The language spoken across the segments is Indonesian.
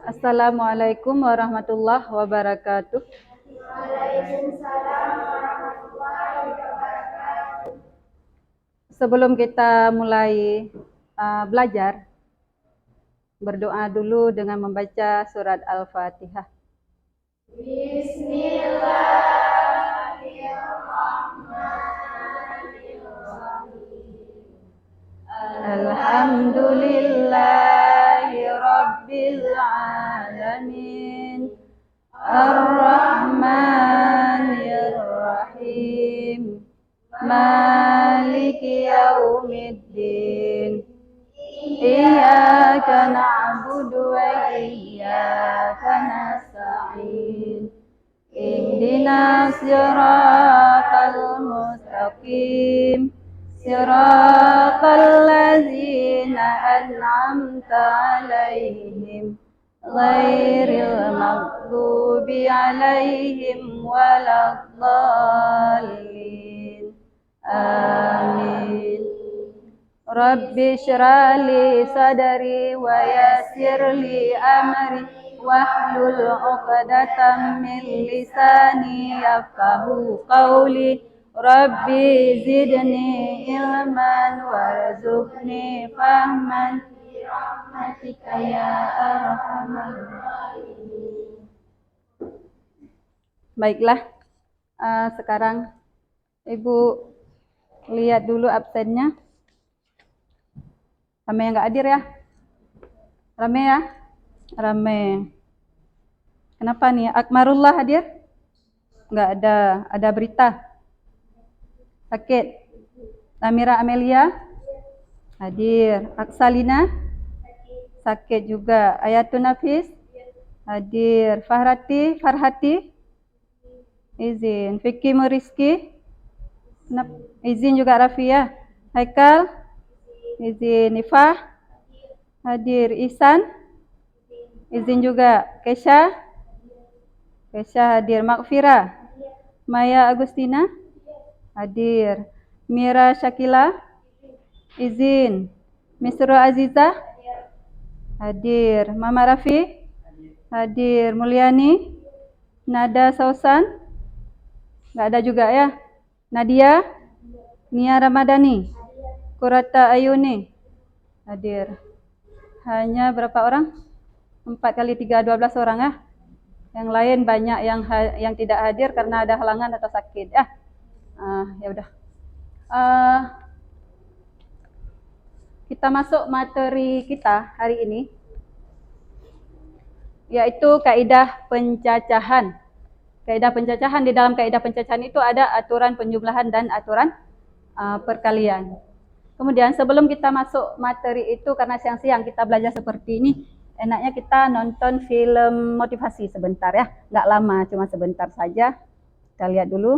Assalamualaikum warahmatullahi wabarakatuh. Sebelum kita mulai belajar, berdoa dulu dengan membaca surat Al-Fatihah. Alhamdulillahi Rabbil Alamin Ar-Rahmanir Rahim Maliki Yaumiddin Iyyaka na'budu wa iyyaka nasta'in Ihdinas siratal mustaqim Siratal ladzina an'amta 'alaihim ghairil maghdubi 'alaihim waladdallin. Amin. Rabbi shrah li sadri wa yassir li amri wahlul 'uqdatam min lisani yafqahu qawli. Rabbi zidni ilman warzuqni fahman bi rahmatika ya arhamar rahimin. Baiklah, sekarang Ibu lihat dulu absennya. Rame yang nggak hadir ya? Rame ya? Rame. Kenapa nih? Akmarullah hadir? Nggak ada. Ada berita? Sakit? Namira Amelia? Hadir. Aksalina? Sakit juga. Ayatun Nafis? Hadir. Farhati? Izin. Fikri Muriski? Izin juga Rafia. Haikal? Izin. Nifah? Hadir. Ihsan? Izin juga. Kesha hadir. Makfira? Maya Agustina? Hadir. Mira Syakila? Izin. Misra Aziza? Hadir. Mama Rafi? Hadir. Mulyani? Nada Sausan? Nggak ada juga ya? Nadia? Nia Ramadhani? Kurata Ayuni? Hadir. Hanya berapa orang? 4 kali 3, 12 orang ya? Yang lain banyak yang tidak hadir karena ada halangan atau sakit ya. Ya udah. Kita masuk materi kita hari ini, yaitu kaidah pencacahan. Kaidah pencacahan, di dalam kaidah pencacahan itu ada aturan penjumlahan dan aturan perkalian. Kemudian sebelum kita masuk materi itu, karena siang-siang kita belajar seperti ini, enaknya kita nonton film motivasi sebentar ya. Nggak lama, cuma sebentar saja. Kita lihat dulu.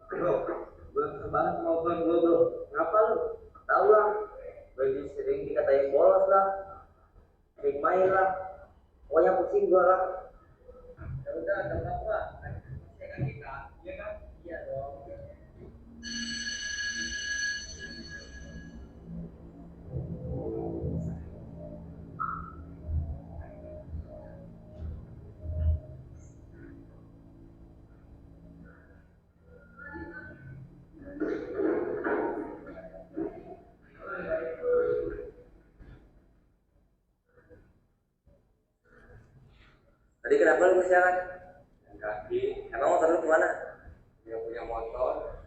Bro, gue kesel banget sama obrolan gue bro. Ngapa lu? Tahu lah, gue sering dikatain bolos lah, sering main lah. Pokoknya pusing gue lah. Ya udah, ada apa? Saya kan kita, iya kan? Iya dong. Tadi kenapa lu kesiangan? Kaki. Emang motor lu kemana? Yang punya motor.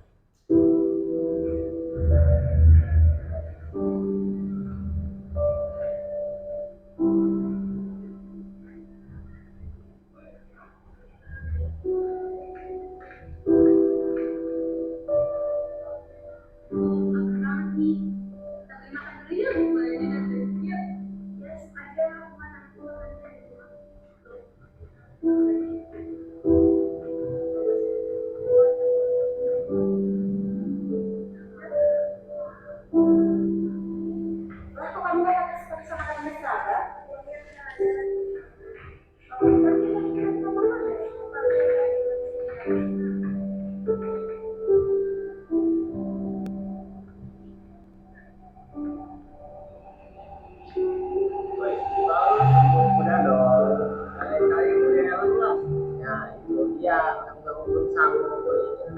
Udah dong, kali-kali udah helm lah. Ya itu dia, aku nggak mau belum sanggup belinya.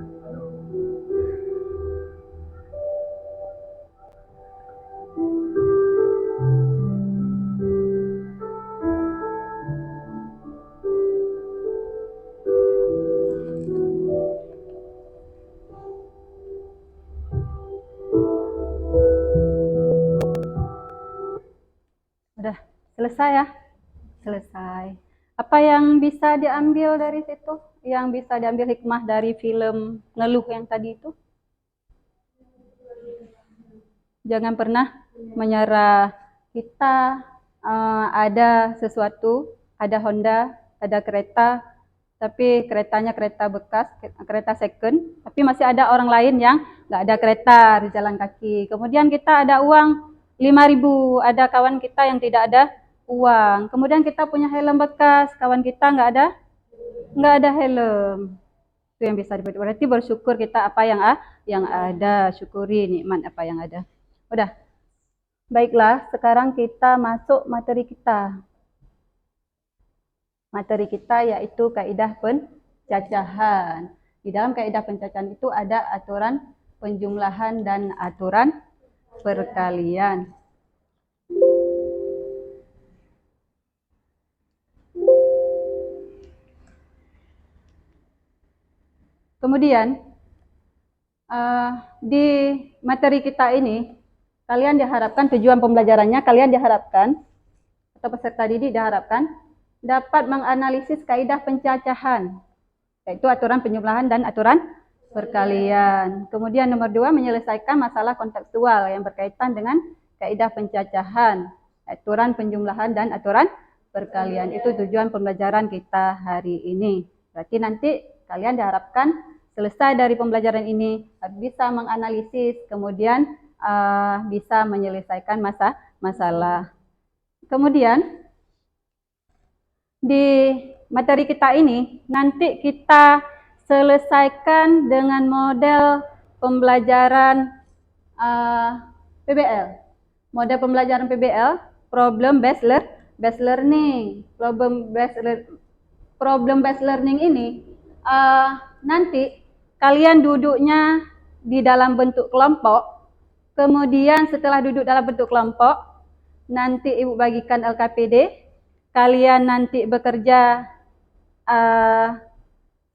Udah selesai ya? Selesai. Apa yang bisa diambil dari situ? Yang bisa diambil hikmah dari film Ngeluh yang tadi itu? Jangan pernah menyerah. Kita ada sesuatu, ada Honda, ada kereta, tapi keretanya kereta bekas, kereta second, tapi masih ada orang lain yang nggak ada kereta di jalan kaki. Kemudian kita ada uang 5.000, ada kawan kita yang tidak ada uang. Kemudian kita punya helm bekas, kawan kita nggak ada helm. Itu yang bisa dibuat. Berarti bersyukur kita apa yang ada, syukuri nikmat apa yang ada. Udah, baiklah. Sekarang kita masuk materi kita. Materi kita yaitu kaidah pencacahan. Di dalam kaidah pencacahan itu ada aturan penjumlahan dan aturan perkalian. Kemudian di materi kita ini kalian diharapkan, tujuan pembelajarannya kalian diharapkan atau peserta didik diharapkan dapat menganalisis kaidah pencacahan, yaitu aturan penjumlahan dan aturan perkalian. Kemudian nomor 2, menyelesaikan masalah kontekstual yang berkaitan dengan kaidah pencacahan, aturan penjumlahan dan aturan perkalian. Itu tujuan pembelajaran kita hari ini. Berarti nanti kalian diharapkan selesai dari pembelajaran ini harus bisa menganalisis, kemudian bisa menyelesaikan masalah. Kemudian di materi kita ini nanti kita selesaikan dengan model pembelajaran PBL. Model pembelajaran PBL, problem based learning. Problem based learning ini nanti kalian duduknya di dalam bentuk kelompok. Kemudian setelah duduk dalam bentuk kelompok, nanti Ibu bagikan LKPD. Kalian nanti bekerja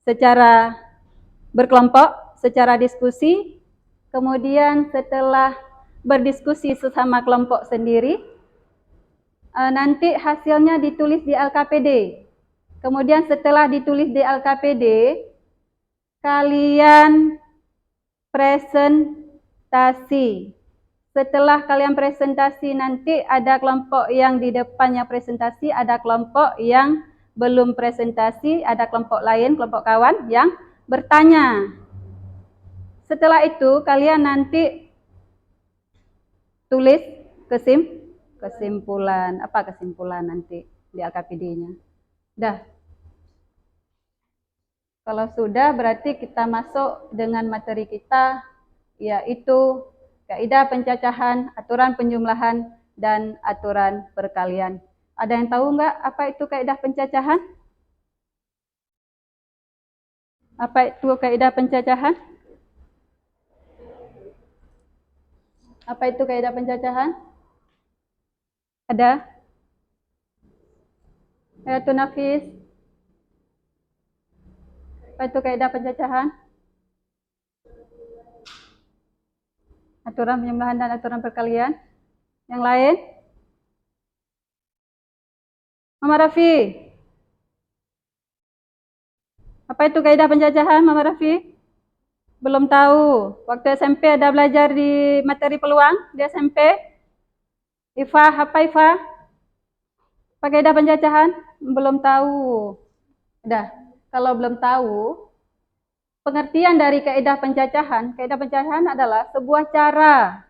secara berkelompok, secara diskusi. Kemudian setelah berdiskusi sesama kelompok sendiri, nanti hasilnya ditulis di LKPD. Kemudian setelah ditulis di LKPD, kalian presentasi. Setelah kalian presentasi, nanti ada kelompok yang di depannya presentasi, ada kelompok yang belum presentasi, ada kelompok lain, kelompok kawan yang bertanya. Setelah itu, kalian nanti tulis kesimpulan. Apa kesimpulan nanti di LKPD-nya? Dah. Kalau sudah, berarti kita masuk dengan materi kita, yaitu kaidah pencacahan, aturan penjumlahan, dan aturan perkalian. Ada yang tahu nggak apa itu kaidah pencacahan? Apa itu kaidah pencacahan? Apa itu kaidah pencacahan? Ada? Ya, Tun Nafis. Apa itu kaidah pencacahan? Aturan penjumlahan dan aturan perkalian. Yang lain? Mama Raffi. Apa itu kaidah pencacahan, Mama Raffi? Belum tahu. Waktu SMP ada belajar di materi peluang di SMP. Ifa, apa Ifa? Apa kaidah pencacahan? Belum tahu. Udah, kalau belum tahu, pengertian dari kaidah pencacahan adalah sebuah cara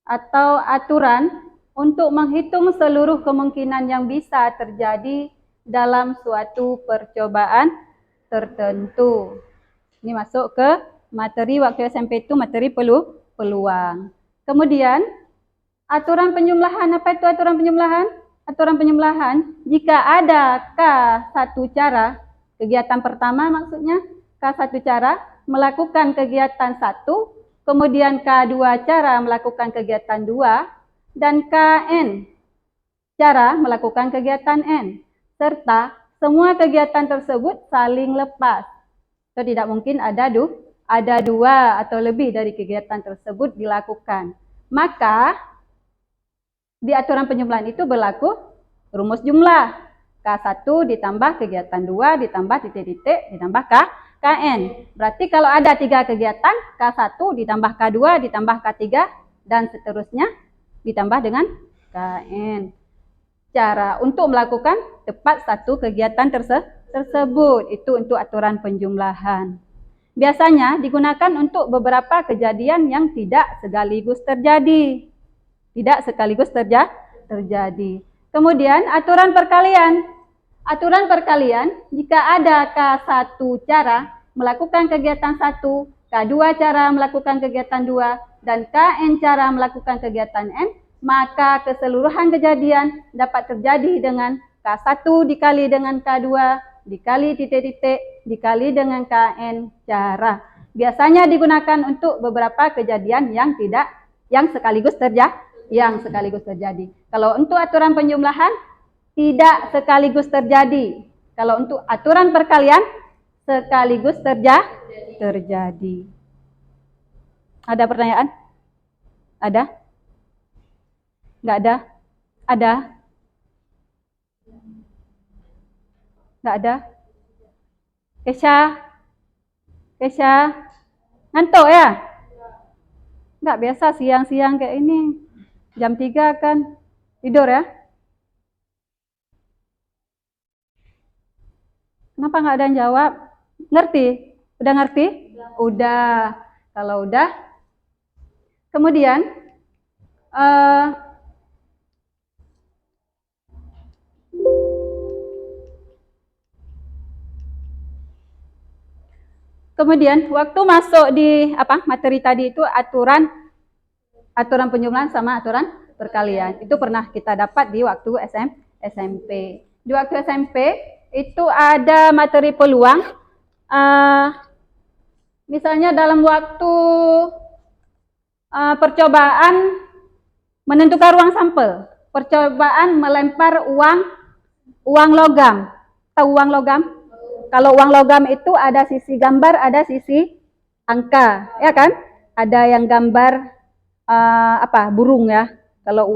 atau aturan untuk menghitung seluruh kemungkinan yang bisa terjadi dalam suatu percobaan tertentu. Ini masuk ke materi waktu SMP itu materi peluang. Kemudian aturan penjumlahan. Apa itu aturan penjumlahan? Aturan penjumlahan, jika ada K1 cara, kegiatan pertama maksudnya, K1 cara melakukan kegiatan 1, kemudian K2 cara melakukan kegiatan 2, dan Kn cara melakukan kegiatan N, serta semua kegiatan tersebut saling lepas. So, tidak mungkin ada dua atau lebih dari kegiatan tersebut dilakukan. Maka di aturan penjumlahan itu berlaku rumus jumlah. K1 ditambah kegiatan 2 ditambah titik-titik ditambah Kn. Berarti kalau ada 3 kegiatan, K1 ditambah K2 ditambah K3 dan seterusnya ditambah dengan Kn. Cara untuk melakukan tepat satu kegiatan tersebut itu untuk aturan penjumlahan. Biasanya digunakan untuk beberapa kejadian yang tidak sekaligus terjadi. Kemudian aturan perkalian. Aturan perkalian, jika ada K1 cara melakukan kegiatan 1, K2 cara melakukan kegiatan 2, dan Kn cara melakukan kegiatan N, maka keseluruhan kejadian dapat terjadi dengan K1 dikali dengan K2 dikali titik-titik dikali dengan Kn cara. Biasanya digunakan untuk beberapa kejadian yang sekaligus terjadi. Kalau untuk aturan penjumlahan tidak sekaligus terjadi. Kalau untuk aturan perkalian sekaligus terjadi. Ada pertanyaan? Ada? Enggak ada? Ada? Enggak ada? Kesha? Ngantuk ya? Enggak biasa siang-siang kayak ini. Jam 3 kan tidur ya? Kenapa nggak ada yang jawab? Ngerti? Udah ngerti? Udah. Kalau udah, kemudian waktu masuk di materi tadi itu aturan penjumlahan sama aturan perkalian. Itu pernah kita dapat di waktu SMP. Di waktu SMP itu ada materi peluang. Misalnya dalam waktu percobaan menentukan ruang sampel, percobaan melempar uang logam. Tahu uang logam? Kalau uang logam itu ada sisi gambar, ada sisi angka, ya kan? Ada yang gambar burung ya. Kalau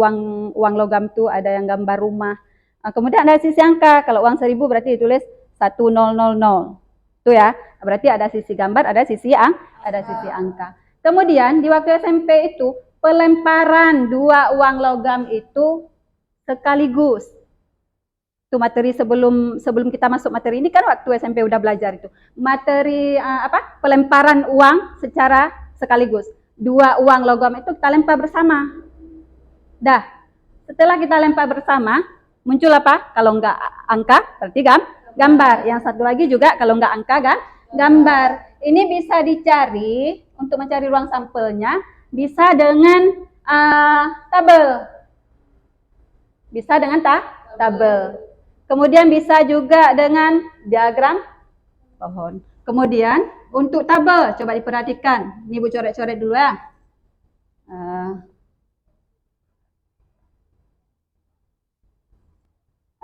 uang logam itu ada yang gambar rumah. Kemudian ada sisi angka. Kalau uang 1000 berarti ditulis 1000. Itu ya. Berarti ada sisi gambar, ada sisi angka. Kemudian di waktu SMP itu pelemparan 2 uang logam itu sekaligus. Itu materi sebelum kita masuk materi ini kan waktu SMP udah belajar itu. Materi pelemparan uang secara sekaligus. 2 uang logam itu kita lempar bersama. Dah. Setelah kita lempar bersama, muncul apa? Kalau enggak angka, berarti gambar. Yang satu lagi juga kalau enggak angka kan gambar. Ini bisa dicari untuk mencari ruang sampelnya bisa dengan tabel. Bisa dengan tabel. Kemudian bisa juga dengan diagram pohon. Kemudian untuk tabel, coba diperhatikan. Ini Ibu coret-coret dulu ya.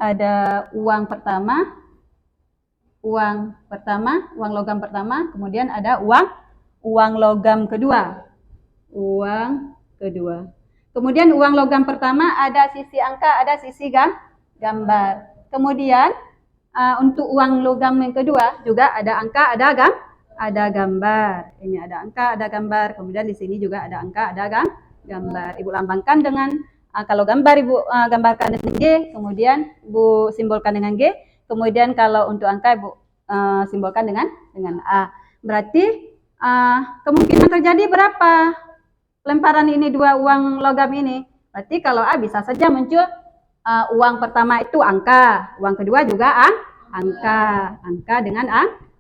Ada uang pertama, uang logam pertama, kemudian ada uang logam kedua. Uang kedua. Kemudian uang logam pertama ada sisi angka, ada sisi gambar. Kemudian untuk uang logam yang kedua juga ada angka, ada gambar. Ini ada angka, ada gambar. Kemudian di sini juga ada angka, ada gambar. Ibu lambangkan dengan kalau gambar Ibu gambarkan dengan G, kemudian Ibu simbolkan dengan G. Kemudian kalau untuk angka Ibu simbolkan dengan A. Berarti kemungkinan terjadi berapa lemparan ini 2 uang logam ini? Berarti kalau A bisa saja muncul uang pertama itu angka, uang kedua juga angka dengan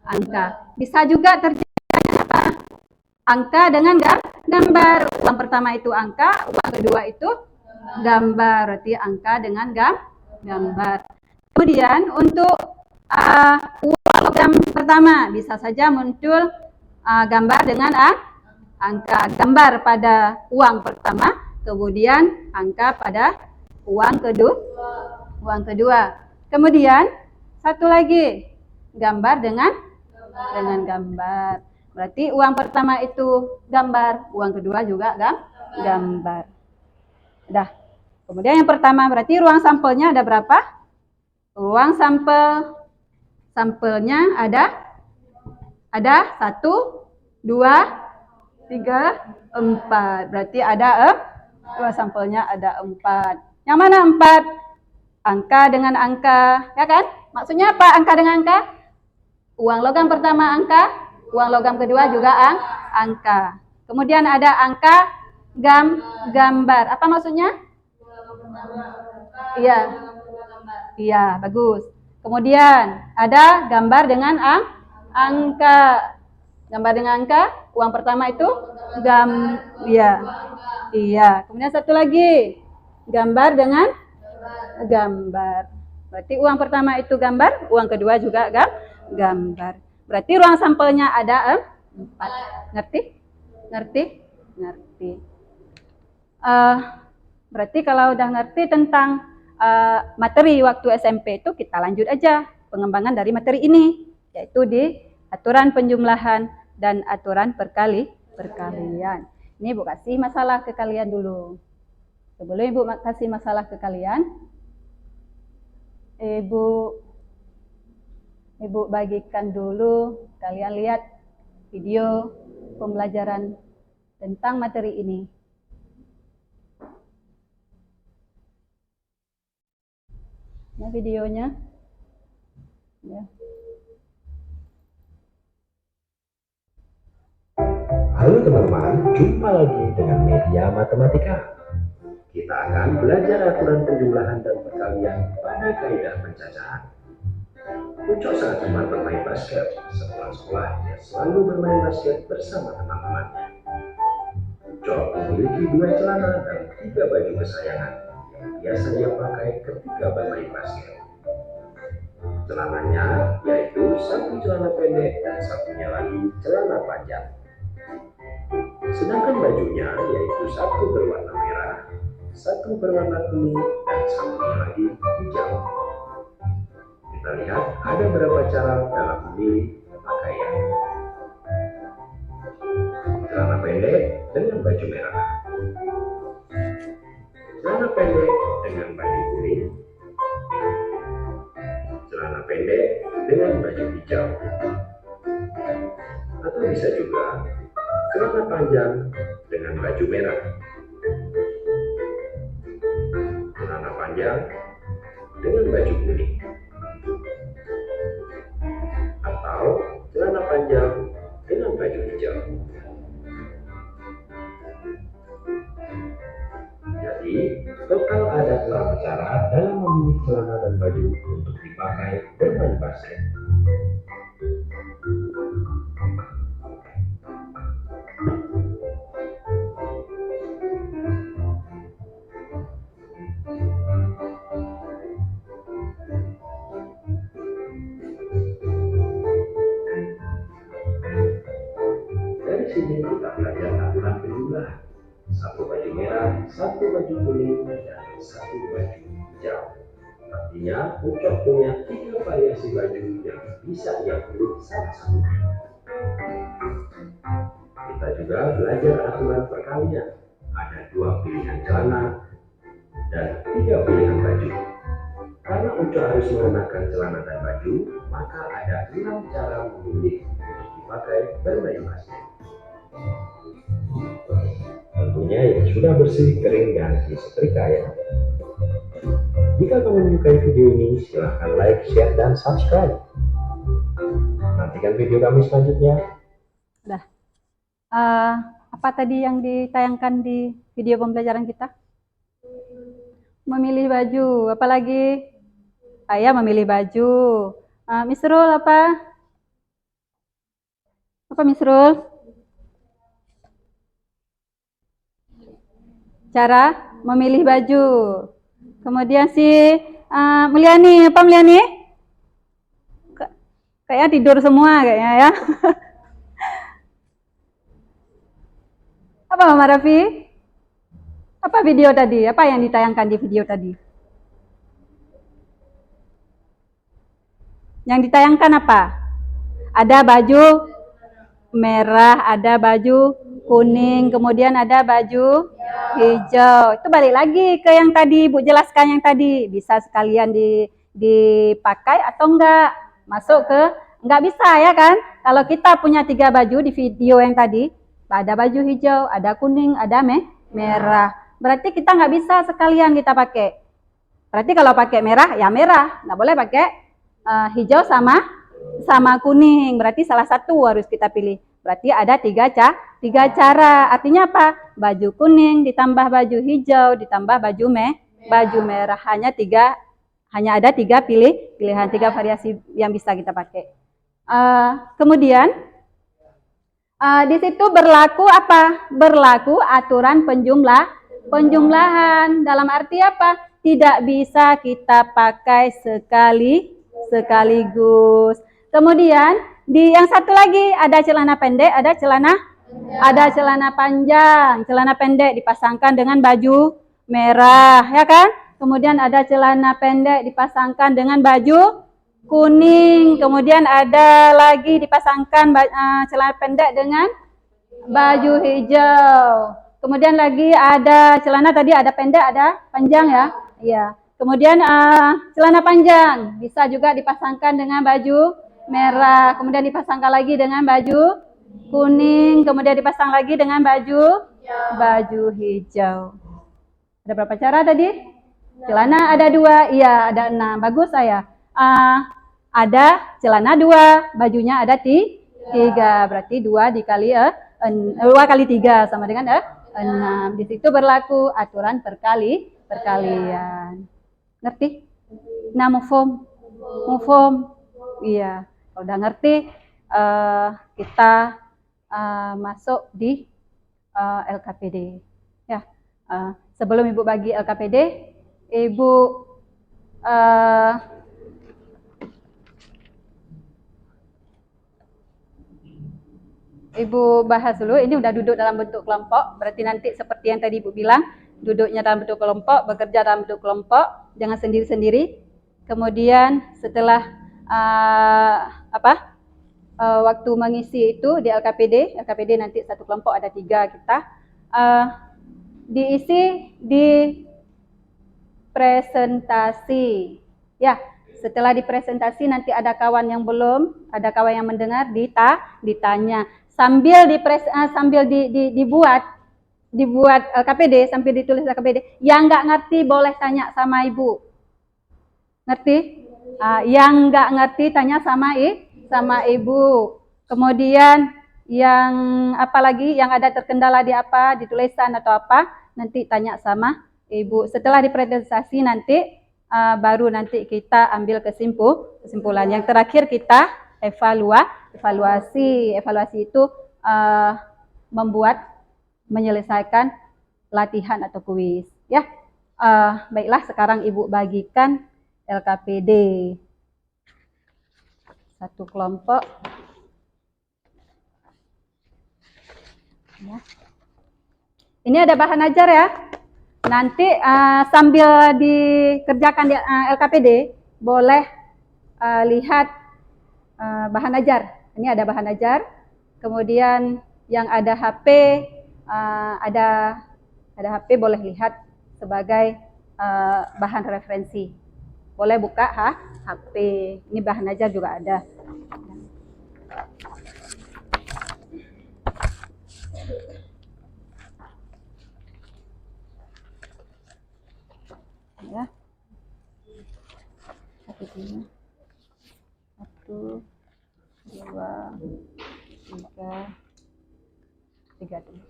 angka. Bisa juga terjadi angka dengan gambar. Uang pertama itu angka, uang kedua itu gambar. Berarti angka dengan gambar. Kemudian untuk uang logam pertama bisa saja muncul gambar dengan angka. Gambar pada uang pertama, kemudian angka pada uang kedua. Kemudian satu lagi gambar dengan gambar. Berarti uang pertama itu gambar, uang kedua juga gambar. Udah. Kemudian yang pertama berarti ruang sampelnya ada berapa? Ruang sampelnya ada 1, 2, 3, 4. Berarti ada ruang sampelnya ada 4. Yang mana 4? Angka dengan angka, ya kan? Maksudnya apa angka dengan angka? Uang logam pertama angka, uang logam kedua juga angka. Kemudian ada angka gambar. Apa maksudnya? Iya. Iya, bagus. Kemudian ada gambar dengan angka. Gambar dengan angka, uang pertama itu iya. Kemudian satu lagi, gambar dengan gambar. Berarti uang pertama itu gambar, uang kedua juga gambar. Berarti ruang sampelnya ada 4. Ngerti? Berarti kalau udah ngerti tentang materi waktu SMP itu, kita lanjut aja pengembangan dari materi ini, yaitu di aturan penjumlahan dan aturan perkalian. Ini Ibu kasih masalah ke kalian dulu. Sebelum Ibu kasih masalah ke kalian, Ibu bagikan dulu, kalian lihat video pembelajaran tentang materi ini. Nah, videonya. Ya. Halo teman-teman, jumpa lagi dengan media matematika. Kita akan belajar aturan penjumlahan dan perkalian pada kaidah pencacahan. Ucok sangat gemar bermain basket. Setelah sekolah, dia selalu bermain basket bersama teman-temannya. Ucok memiliki 2 celana dan 3 baju kesayangan yang biasa dia pakai ketika bermain basket. Celananya yaitu 1 celana pendek dan satunya lagi celana panjang. Sedangkan bajunya yaitu 1 berwarna merah, 1 berwarna kuning, dan satunya lagi hijau. Kita lihat ada berapa cara dalam memilih pakaian. Celana pendek dengan baju merah, celana pendek dengan baju kuning, celana pendek dengan baju hijau, atau bisa juga celana panjang dengan baju merah, celana panjang dengan baju kuning, atau celana panjang dengan baju hijau. Jadi, total ada 8 cara dalam memilih celana dan baju untuk dipakai bermain basket. Dari sini kita belajar aturan penjumlahan. 1 baju merah, 1 baju kuning, dan 1 baju hijau. Artinya, Ucok punya 3 variasi baju yang bisa ia pilih salah satunya. Kita juga belajar aturan perkalian. Ada 2 pilihan celana dan 3 pilihan baju. Karena Ucok harus mengenakan celana dan baju, maka ada 6 cara memilih untuk dipakai bermain basket. Tentunya yang sudah bersih, kering, dan disetrika ya. Jika kamu menyukai video ini, silahkan like, share, dan subscribe. Nantikan video kami selanjutnya. Udah. Apa tadi yang ditayangkan di video pembelajaran kita? Memilih baju. Apalagi? Saya memilih baju. Misrul apa? Apa Misrul? Cara memilih baju. Kemudian si Mulyani, apa Mulyani? Kayaknya tidur semua kayaknya ya. Apa Mama Raffi? Apa video tadi? Apa yang ditayangkan di video tadi? Yang ditayangkan apa? Ada baju merah, ada baju kuning, kemudian ada baju hijau. Itu balik lagi ke yang tadi Bu jelaskan yang tadi. Bisa sekalian dipakai atau enggak? Masuk ke enggak bisa ya kan? Kalau kita punya 3 baju di video yang tadi, ada baju hijau, ada kuning, ada merah. Berarti kita nggak bisa sekalian kita pakai. Berarti kalau pakai merah ya merah, nggak boleh pakai hijau sama kuning. Berarti salah satu harus kita pilih. Berarti ada 3 cara. Artinya apa? Baju kuning ditambah baju hijau ditambah baju merah. Hanya ada 3 pilihan, 3 variasi yang bisa kita pakai. Kemudian di situ berlaku apa? Berlaku aturan penjumlahan. Dalam arti apa? Tidak bisa kita pakai sekaligus. Kemudian di yang satu lagi ada celana pendek, ada celana panjang. Celana pendek dipasangkan dengan baju merah, ya kan? Kemudian ada celana pendek dipasangkan dengan baju kuning. Kemudian ada lagi dipasangkan celana pendek dengan baju hijau. Kemudian lagi ada celana tadi ada pendek, ada panjang ya. Iya. Kemudian celana panjang bisa juga dipasangkan dengan baju merah. Kemudian dipasangkan lagi dengan baju kuning. Kemudian dipasang lagi dengan baju hijau. Ada berapa cara tadi? Celana ada 2, iya ada 6. Bagus saya. ada celana 2, bajunya ada 3. Berarti 2 dikali 2 kali 3 sama dengan 6. Di situ berlaku aturan perkalian. Ngerti? Nah, mufhum. Iya, kalau udah ngerti kita masuk di LKPD. Ya, sebelum Ibu bagi LKPD, Ibu Ibu bahas dulu, ini udah duduk dalam bentuk kelompok, berarti nanti seperti yang tadi Ibu bilang, duduknya dalam bentuk kelompok, bekerja dalam bentuk kelompok, jangan sendiri-sendiri. Kemudian setelah waktu mengisi itu di LKPD nanti satu kelompok ada 3 kita, diisi di presentasi. Ya, setelah dipresentasi nanti ada kawan yang belum, ada kawan yang mendengar, ditanya. Sambil dibuat LKPD, sambil ditulis LKPD. Yang nggak ngerti boleh tanya sama Ibu. Ngerti? Yang nggak ngerti tanya sama Ibu. Kemudian yang apalagi yang ada terkendala di apa, di tulisan atau apa, nanti tanya sama Ibu. Setelah dipresentasi nanti baru nanti kita ambil kesimpulan. Yang terakhir kita evaluasi. Evaluasi itu menyelesaikan latihan atau kuis. Ya, baiklah sekarang Ibu bagikan LKPD. Satu kelompok. Ya. Ini ada bahan ajar ya. Nanti sambil dikerjakan di LKPD, boleh lihat bahan ajar. Ini ada bahan ajar. Kemudian yang ada HP, ada HP boleh lihat sebagai bahan referensi. Boleh buka HP. Ini bahan ajar juga ada. Ya. Satu, dua, tiga dulu.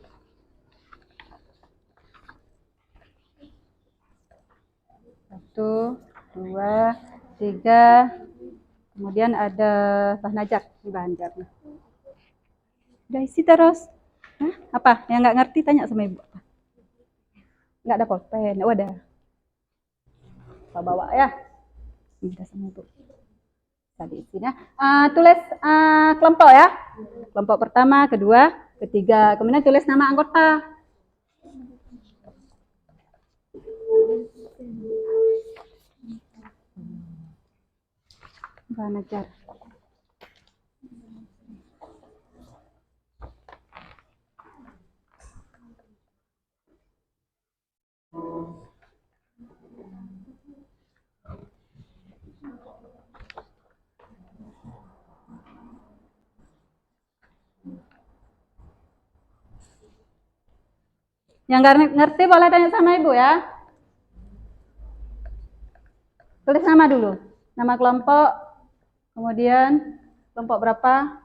Satu, dua, tiga. Kemudian ada bahan ajar. Ini bahan ajarnya. Udah isi terus. Hah? Apa? Yang nggak ngerti tanya sama Ibu. Nggak ada pulpen. Oh, ada. Saya bawa ya. Minta sama Ibu. Tadi isinya. Tulis kelompok ya. Kelompok pertama, kedua, ketiga. Kemudian tulis nama anggota. Bahan ajar. Yang nggak ngerti boleh tanya sama Ibu ya. Tulis nama dulu. Nama kelompok, kemudian kelompok berapa.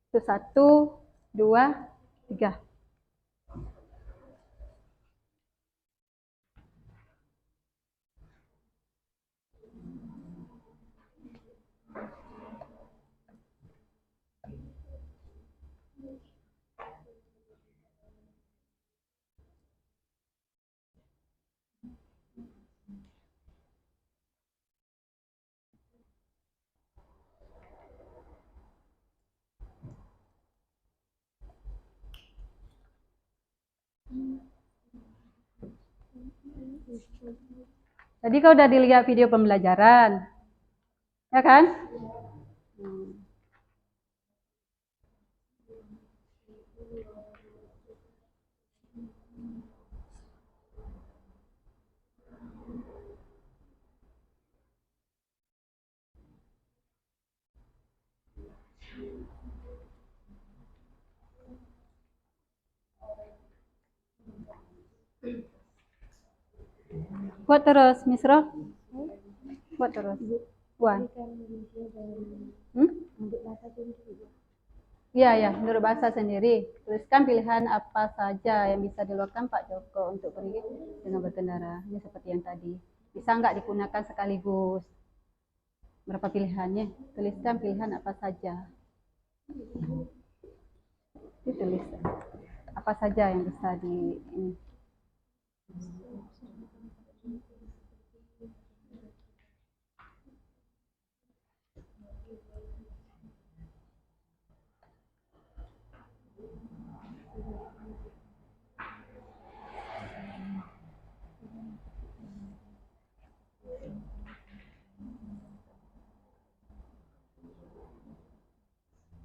Itu 1, 2, 3. Tadi kau udah dilihat video pembelajaran, ya kan? Buat terus, Misro. Buat terus. Buat. Iya, ya, menurut bahasa sendiri. Tuliskan pilihan apa saja yang bisa dilakukan Pak Joko untuk pergi dengan berkendara. Ini seperti yang tadi. Bisa nggak digunakan sekaligus? Berapa pilihannya? Tuliskan pilihan apa saja. Ditulis apa saja yang bisa di ini.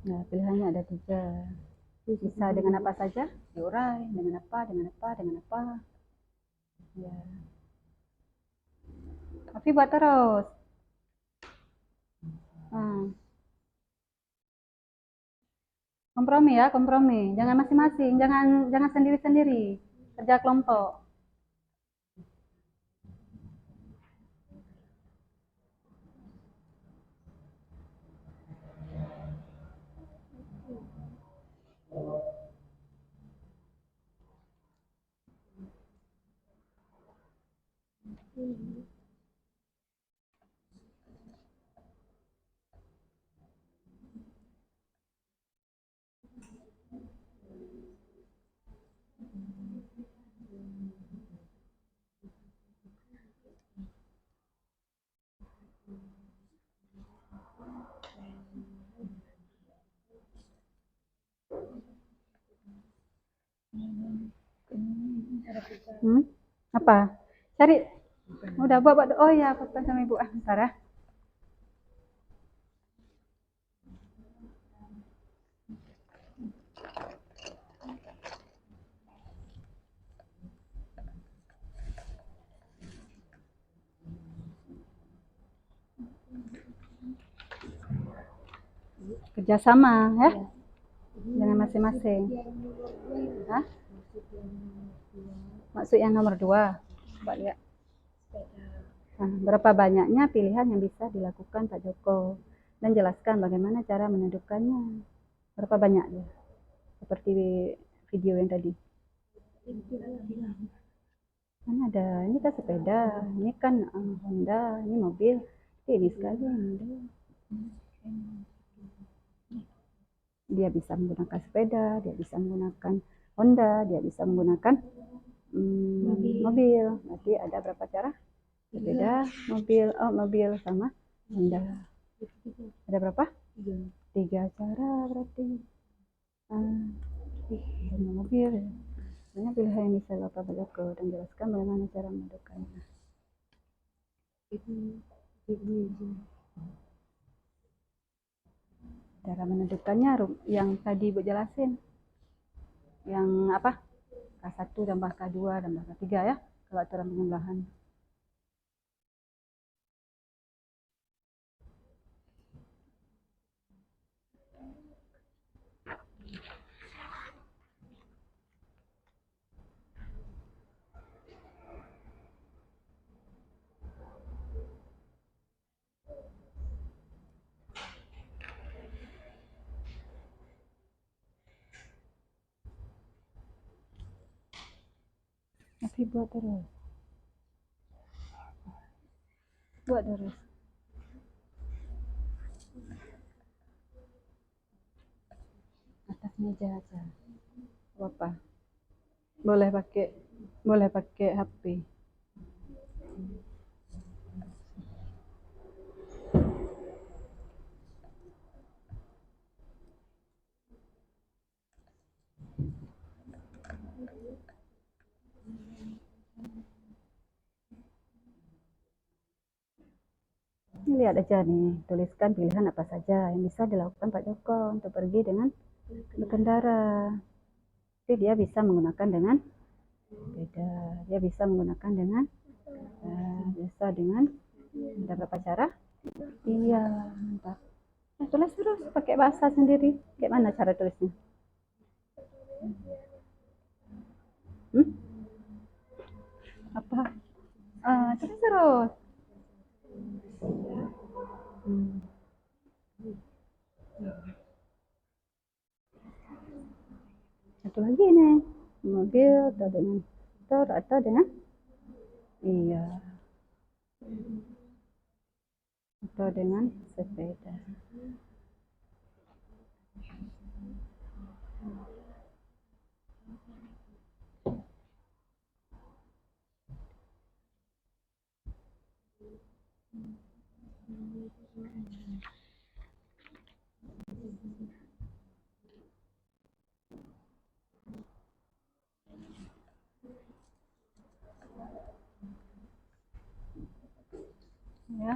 Nah, pilihannya ada 3. Bisa dengan apa saja, diurai, dengan apa, dengan apa, dengan apa. Ya. Tapi buat terus. Kompromi ya, kompromi. Jangan masing-masing, jangan sendiri-sendiri. Kerja kelompok. Apa? Cari. Udah buat. Oh ya, foto sama ibu. Bentar ya. Kerjasama ya, dengan masing-masing. Hah? Maksud yang nomor 2. Coba lihat. Nah, berapa banyaknya pilihan yang bisa dilakukan Pak Joko, dan jelaskan bagaimana cara menentukannya. Berapa banyak dia? Seperti video yang tadi. Mana ada? Ini kan sepeda, ini kan Honda, ini mobil. Ini sekali Honda. Dia bisa menggunakan sepeda, dia bisa menggunakan Honda, dia bisa menggunakan mobil. Berarti ada berapa cara? Sepeda, mobil sama Honda. Ada berapa? 3 cara berarti. Mobil. Banyak pilihan yang bisa dilakukan Pak Joko, dan jelaskan bagaimana cara menentukannya. Cara menentukannya yang tadi Bu jelasin. Yang apa? K1 tambah K2 tambah K3 ya, kalau aturan penjumlahan. Tapi buat terus. Atas meja aja. Apa? Boleh pakai HP. Lihat aja nih, tuliskan pilihan apa saja yang bisa dilakukan Pak Joko untuk pergi dengan berkendara. Jadi dia bisa menggunakan dengan sepeda, dia bisa menggunakan dengan biasa dengan ada berapa cara? Iya, mantap. Tulis terus pakai bahasa sendiri. Bagaimana cara tulisnya? Apa? Terus terus. Satu lagi nih, mobil atau dengan motor atau dengan iya atau dengan sepeda. Ya.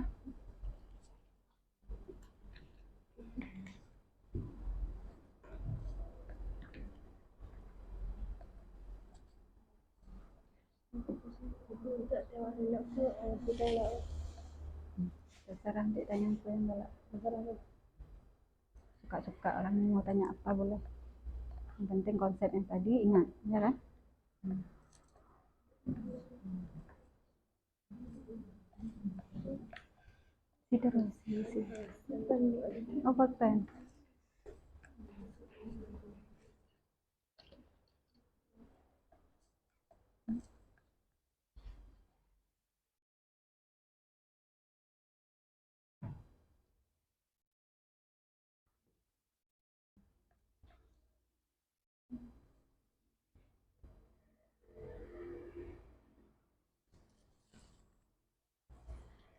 Terserah nanti tanya aku yang galak. Suka-suka orang mau tanya apa boleh. Yang penting konsep yang tadi ingat, ya kan? Terus. Oh, pulpen.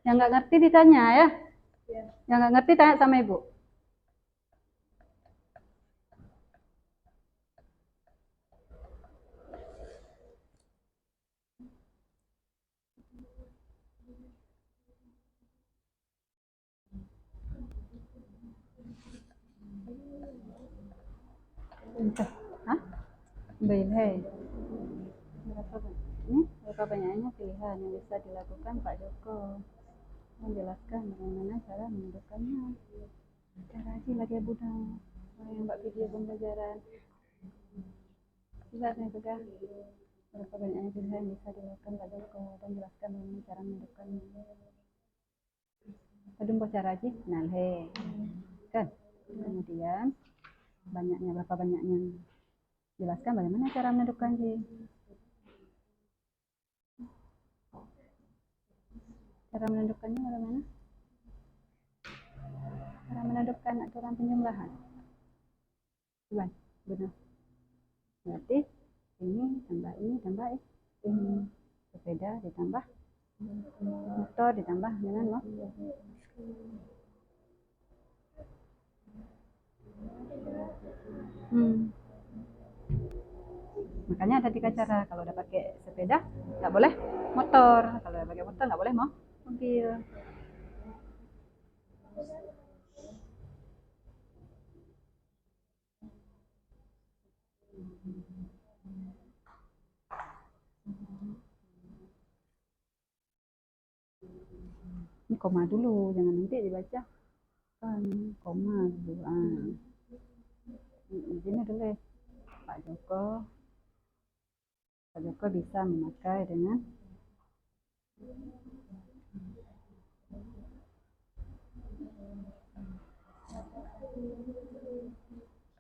Yang nggak ngerti ditanya ya. Yang nggak ngerti tanya sama ibu. Entah. Hah? Belai. Berapa banyaknya pilihan yang bisa dilakukan Pak Joko? Menjelaskan bagaimana cara menentukannya. Cara aja lagi Bunda. Yang Mbak video pembelajaran. Coba saya pegang. Berapa banyaknya pilihan yang bisa dilakukan Pak Joko dan jelaskan bagaimana cara menentukannya. Kadang cara aja, nah kan. Kemudian banyaknya berapa banyaknya. Jelaskan bagaimana cara menentukan sih. Cara menentukannya bagaimana? Cara menentukan aturan penjumlahan. Bukan, benar. Berarti ini tambah ini tambah ini. Sepeda ditambah motor ditambah dengan Makanya ada 3 cara. Kalau udah pakai sepeda nggak boleh motor, kalau udah pakai motor nggak boleh mobil. Ini koma dulu, jangan nanti dibaca kan koma dulu. Di sini dulu ya. Pak Joko bisa memakai dengan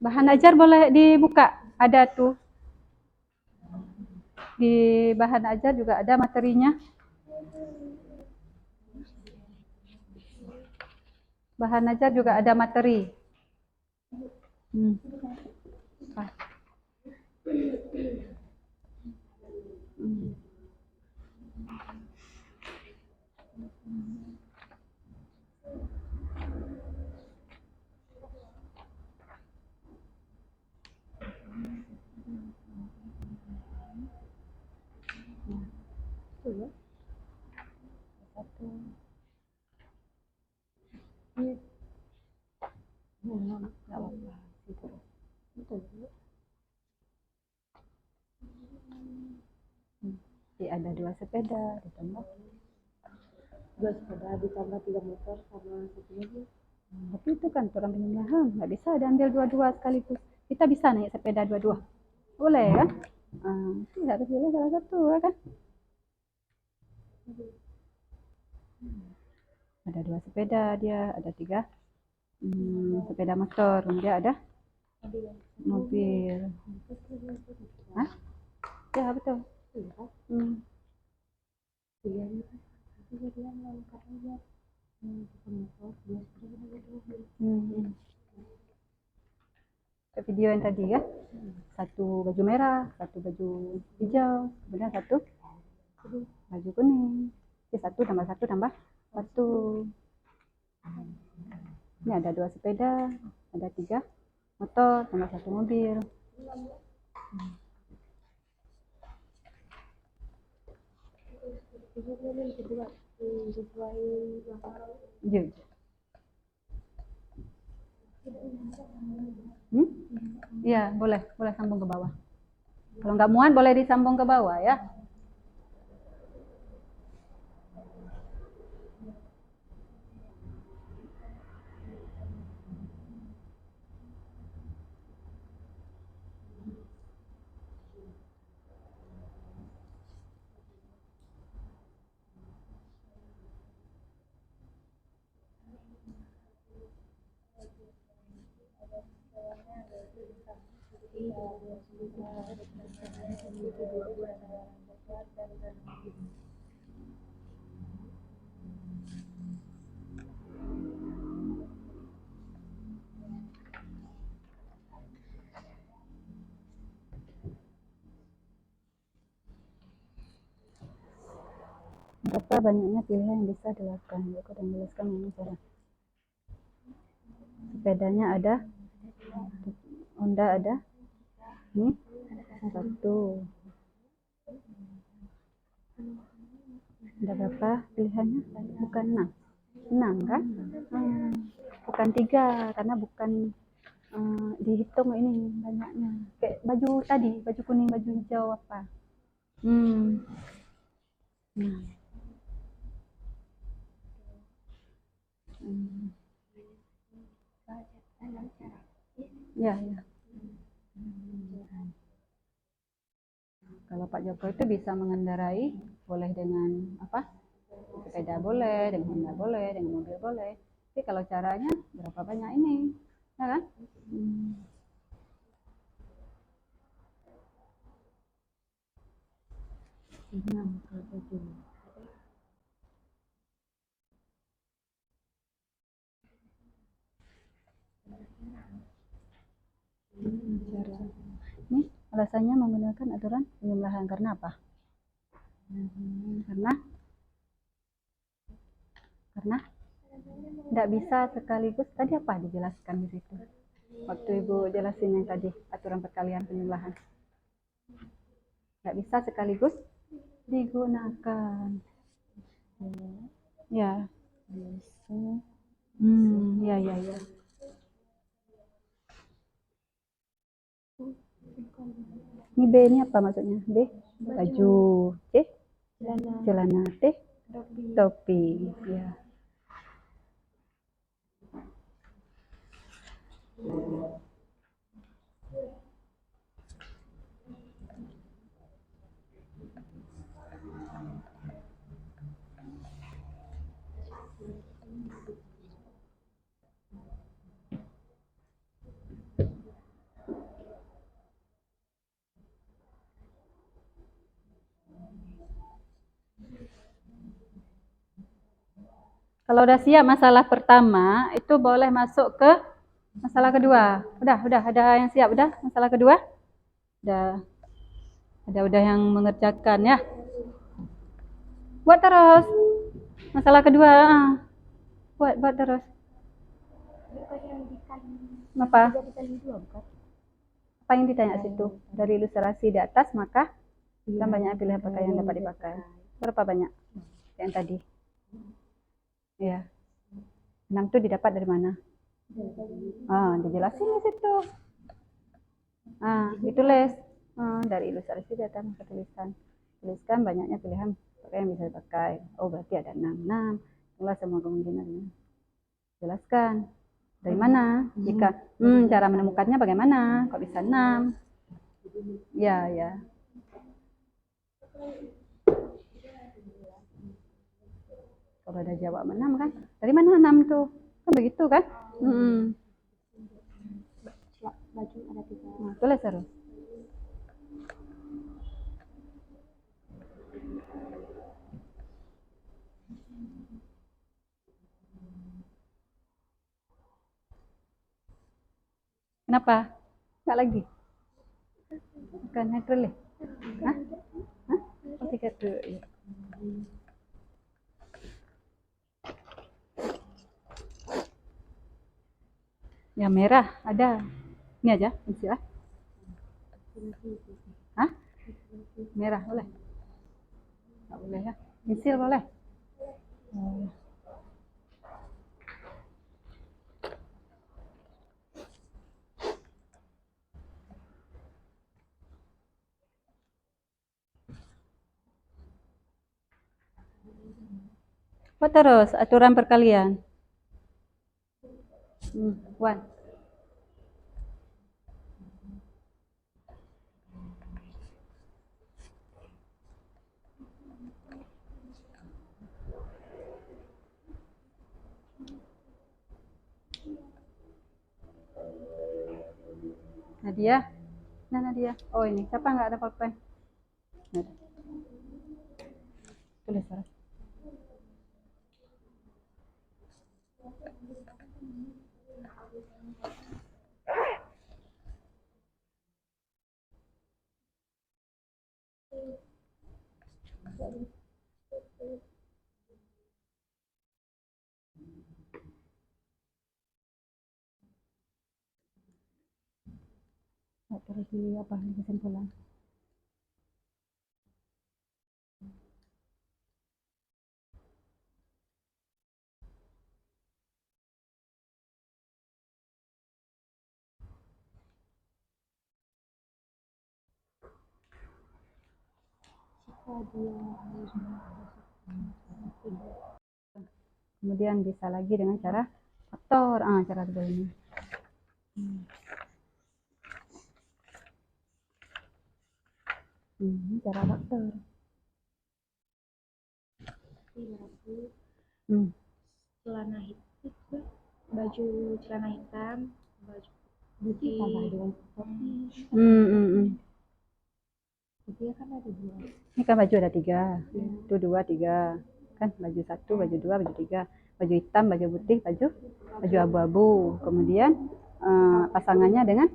bahan ajar boleh dibuka, ada tuh di bahan ajar juga ada materinya. Bahan ajar juga ada materi. Ada 2 sepeda ditambah 3 motor sama 1 mobil. Tapi itu kan aturan penjumlahan, nggak bisa diambil 2-2 sekaligus. Kita bisa naik sepeda 2-2, boleh kan? Itu harus pilih salah satu, ya kan? Ada 2 sepeda dia, ada 3 sepeda motor, kemudian ada mobil. Hah? Ya betul. Hmm. Kayak video yang tadi ya, satu baju merah, satu baju hijau, kemudian satu baju kuning. Satu tambah satu tambah satu. Ini ada 2 sepeda, ada 3 motor, tambah 1 mobil. Iya. Iya, boleh sambung ke bawah. Kalau nggak muat boleh disambung ke bawah ya. Berapa banyaknya pilihan yang bisa dilakukan? Aku udah menjelaskan ini cara. Sepedanya ada, Honda ada, ini 1. Ada berapa pilihannya? Bukan 6. 6 kan? Bukan 3 karena bukan dihitung ini banyaknya. Kayak baju tadi, baju kuning, baju hijau apa? Ya. Kalau Pak Joko itu bisa mengendarai, boleh dengan apa? Sepeda boleh, dengan Honda boleh, dengan mobil boleh. Tapi kalau caranya berapa banyak ini, ya kan? Ini alasannya menggunakan aturan penjumlahan karena apa? Karena tidak bisa sekaligus. Tadi apa dijelaskan di situ? Waktu Ibu jelasin yang tadi aturan perkalian penjumlahan. Tidak bisa sekaligus digunakan. Ya. Ya. Ini B ini apa maksudnya? B baju, C celana, T topi. Ya. Kalau udah siap masalah pertama, itu boleh masuk ke masalah kedua. Udah ada yang siap udah masalah kedua? Udah yang mengerjakan ya. Buat terus. Masalah kedua. Buat terus. Apa? Apa yang ditanya situ? Dari ilustrasi di atas, maka kan banyak pilihan pakaian yang dapat dipakai. Berapa banyak? Yang tadi. Ya. 6 itu didapat dari mana? Dijelasin di situ. Ditulis. Dari ilustrasi di atas maka tuliskan banyaknya pilihan pakaian yang bisa dipakai. Oh, berarti ada 6. Itulah semua kemungkinan. Jelaskan. Dari mana? Jika cara menemukannya bagaimana? Kok bisa 6? Ya. Kalau ada jawab 6 kan, dari mana 6 tuh? Kan begitu kan? Baju ada 3. Nah, tulis terus. Kenapa? Enggak lagi? Bukan netral ya? Hah? Hah? Oh, 3 tuh. Ya. Yang merah ada. Ini aja, pensil. Hah? Merah boleh? Enggak boleh ya? Pensil boleh? Oh. Apa terus aturan perkalian? Wan. Nadia. Nah, Nadia. Oh, ini. Siapa nggak ada pulpen? Tulis terus. Terus di apa? Di kesimpulan. Kemudian bisa lagi dengan cara faktor. Cara kedua ini. Cara faktor. Celana hitam, baju celana hitam, baju putih tambah dengan topi. Putih kan ada 2. Ini kan baju ada 3. Itu 2, 3. Kan baju 1, baju 2, baju 3. Baju hitam, baju putih, baju abu-abu. Kemudian pasangannya dengan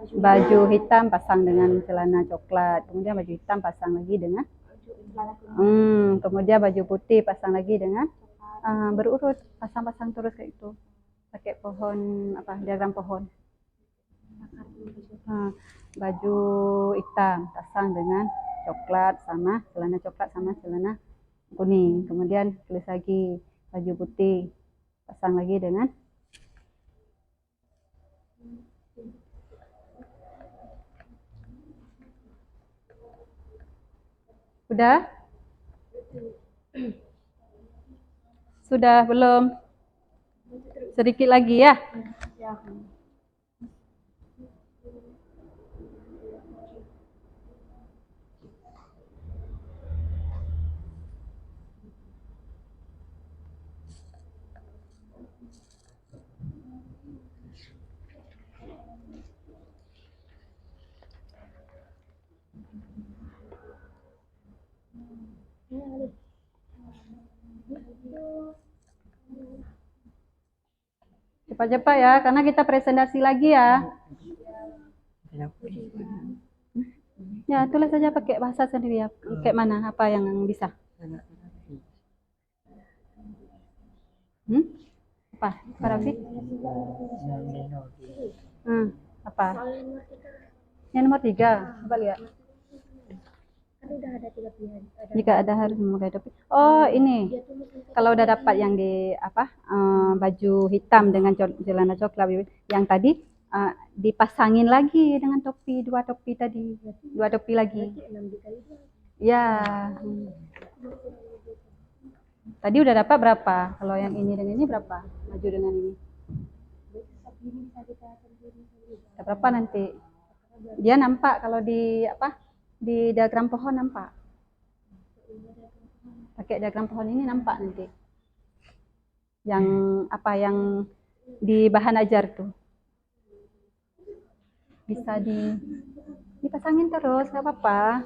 baju hitam pasang dengan celana coklat. Kemudian baju hitam pasang lagi dengan kemudian baju putih pasang lagi dengan berurut, pasang-pasang terus kayak itu. Pakai pohon diagram pohon. Baju hitam pasang dengan coklat sama celana kuning. Kemudian tulis lagi baju putih pasang lagi dengan Udah? Sudah belum? Sedikit lagi ya? Cepat-cepat ya, karena kita presentasi lagi ya. Ya, tulis saja pakai bahasa sendiri ya. Kayak mana? Apa yang bisa? Apa? Parafi? Apa? Yang nomor 3. Coba lihat. Kan udah ada 3 pilihan. Jika ada harus memakai topi. Oh, ini. Kalau udah dapat yang di baju hitam dengan celana coklat yang tadi dipasangin lagi dengan topi, 2 topi tadi. 2 topi lagi. Ya. Tadi udah dapat berapa? Kalau yang ini dengan ini berapa? Baju dengan ini. Berapa nanti? Dia nampak kalau di diagram pohon nampak. Pakai diagram pohon ini nampak nanti. yang apa yang di bahan ajar tuh. Bisa dipasangin terus, nggak apa-apa.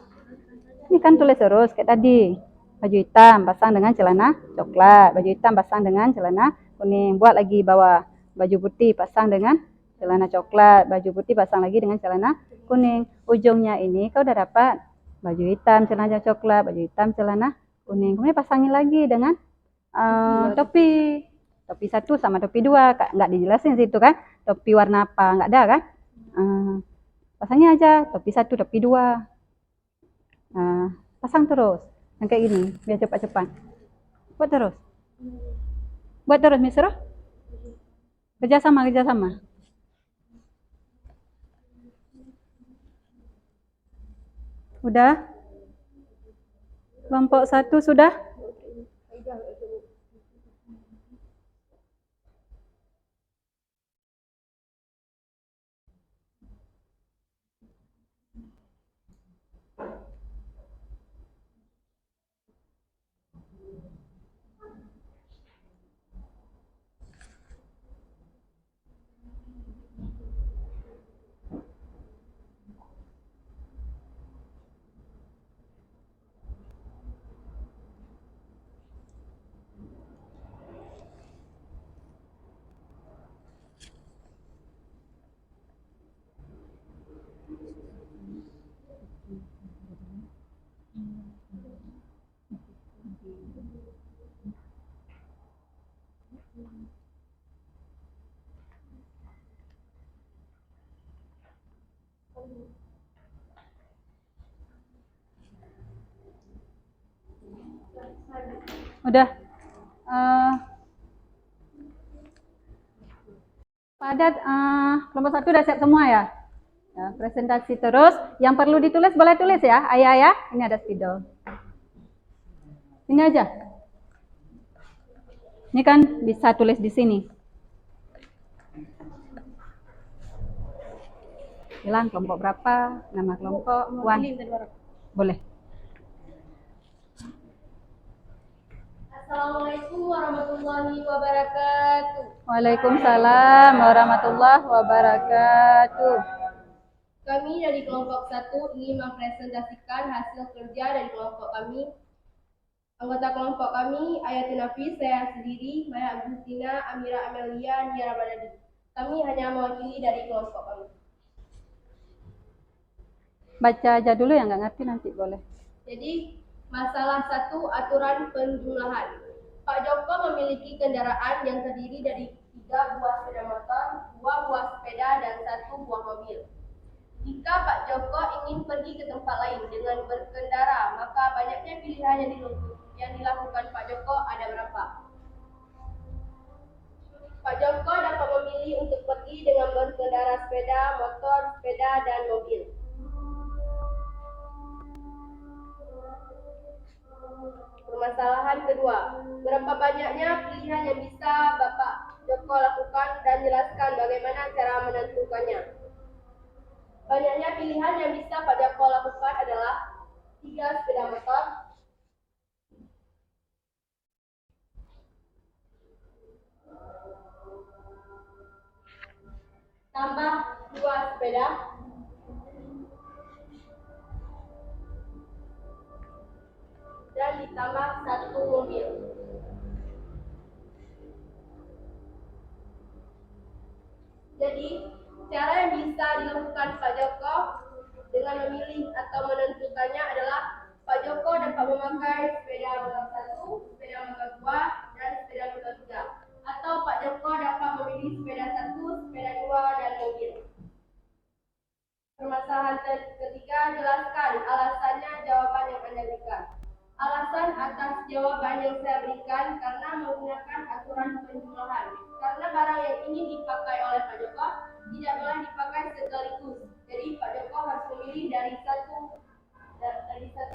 Ini kan tulis terus kayak tadi. Baju hitam pasang dengan celana coklat, baju hitam pasang dengan celana kuning. Buat lagi bawah, baju putih pasang dengan celana coklat, baju putih pasang lagi dengan celana kuning. Ujungnya ini kau udah dapat baju hitam, celana coklat, baju hitam, celana kuning. Kemudian pasangin lagi dengan topi. Topi 1 sama topi 2, nggak dijelasin situ kan. Topi warna apa, nggak ada kan. Pasangnya aja topi 1, topi 2. Pasang terus yang kayak gini biar cepat-cepat. Buat terus Miss Roh. Kerjasama. Udah? Kelompok 1 sudah? Udah. Pada kelompok 1 udah siap semua ya? Ya, presentasi terus. Yang perlu ditulis boleh tulis ya, ayah. Ini ada spidol. Ini aja. Ini kan bisa tulis di sini. Bilang kelompok berapa, nama kelompok, boleh. Assalamualaikum warahmatullahi wabarakatuh. Waalaikumsalam warahmatullahi wabarakatuh. Kami dari kelompok 1 ingin mempresentasikan hasil kerja dari kelompok kami. Anggota kelompok kami, Ayatul Nafis, saya sendiri, Maya Agustina, Amira Amelia, Nia Ramadhani. Kami hanya mewakili dari kelompok kami. Baca aja dulu yang nggak ngerti nanti boleh. Jadi, masalah 1, aturan penjumlahan. Pak Joko memiliki kendaraan yang terdiri dari 3 buah sepeda motor, 2 buah sepeda, dan 1 buah mobil. Jika Pak Joko ingin pergi ke tempat lain dengan berkendara, maka banyaknya pilihan yang dilakukan Pak Joko ada berapa? Pak Joko dapat memilih untuk pergi dengan berkendara sepeda, motor, sepeda, dan mobil. Permasalahan kedua, berapa banyaknya pilihan yang bisa Bapak Joko lakukan dan jelaskan bagaimana cara menentukannya. Banyaknya pilihan yang bisa Pak Joko lakukan adalah 3 sepeda motor, tambah 2 sepeda, dan ditambah 1 mobil. Jadi, cara yang bisa dilakukan Pak Joko dengan memilih atau menentukannya adalah Pak Joko dapat memakai sepeda motor 1, sepeda motor 2, dan sepeda motor 3. Atau Pak Joko dapat memilih sepeda 1, sepeda 2, dan mobil. Permasalahan ketiga, jelaskan alasannya jawaban yang Anda berikan. Alasan atas jawaban yang saya berikan karena menggunakan aturan penjumlahan. Karena barang yang ingin dipakai oleh Pak Joko tidak boleh dipakai sekaligus. Jadi Pak Joko harus memilih dari satu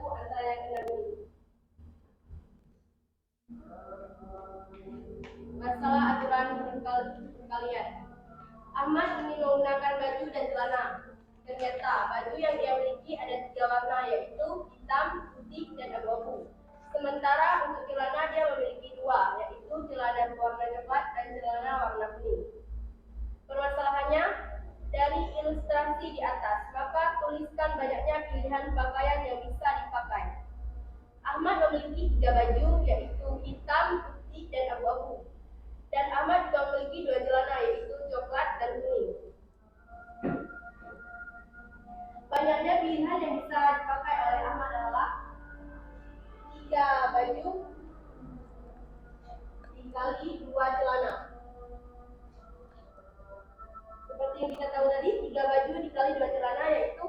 antara yang Anda pilih. Masalah aturan perkalian. Ahmad ingin menggunakan baju dan celana. Ternyata baju yang dia miliki ada 3 warna, yaitu hitam, putih, dan abu-abu. Sementara untuk celana dia memiliki 2, yaitu celana berwarna dikali 2 celana. Seperti yang kita tahu tadi, 3 baju dikali 2 celana yaitu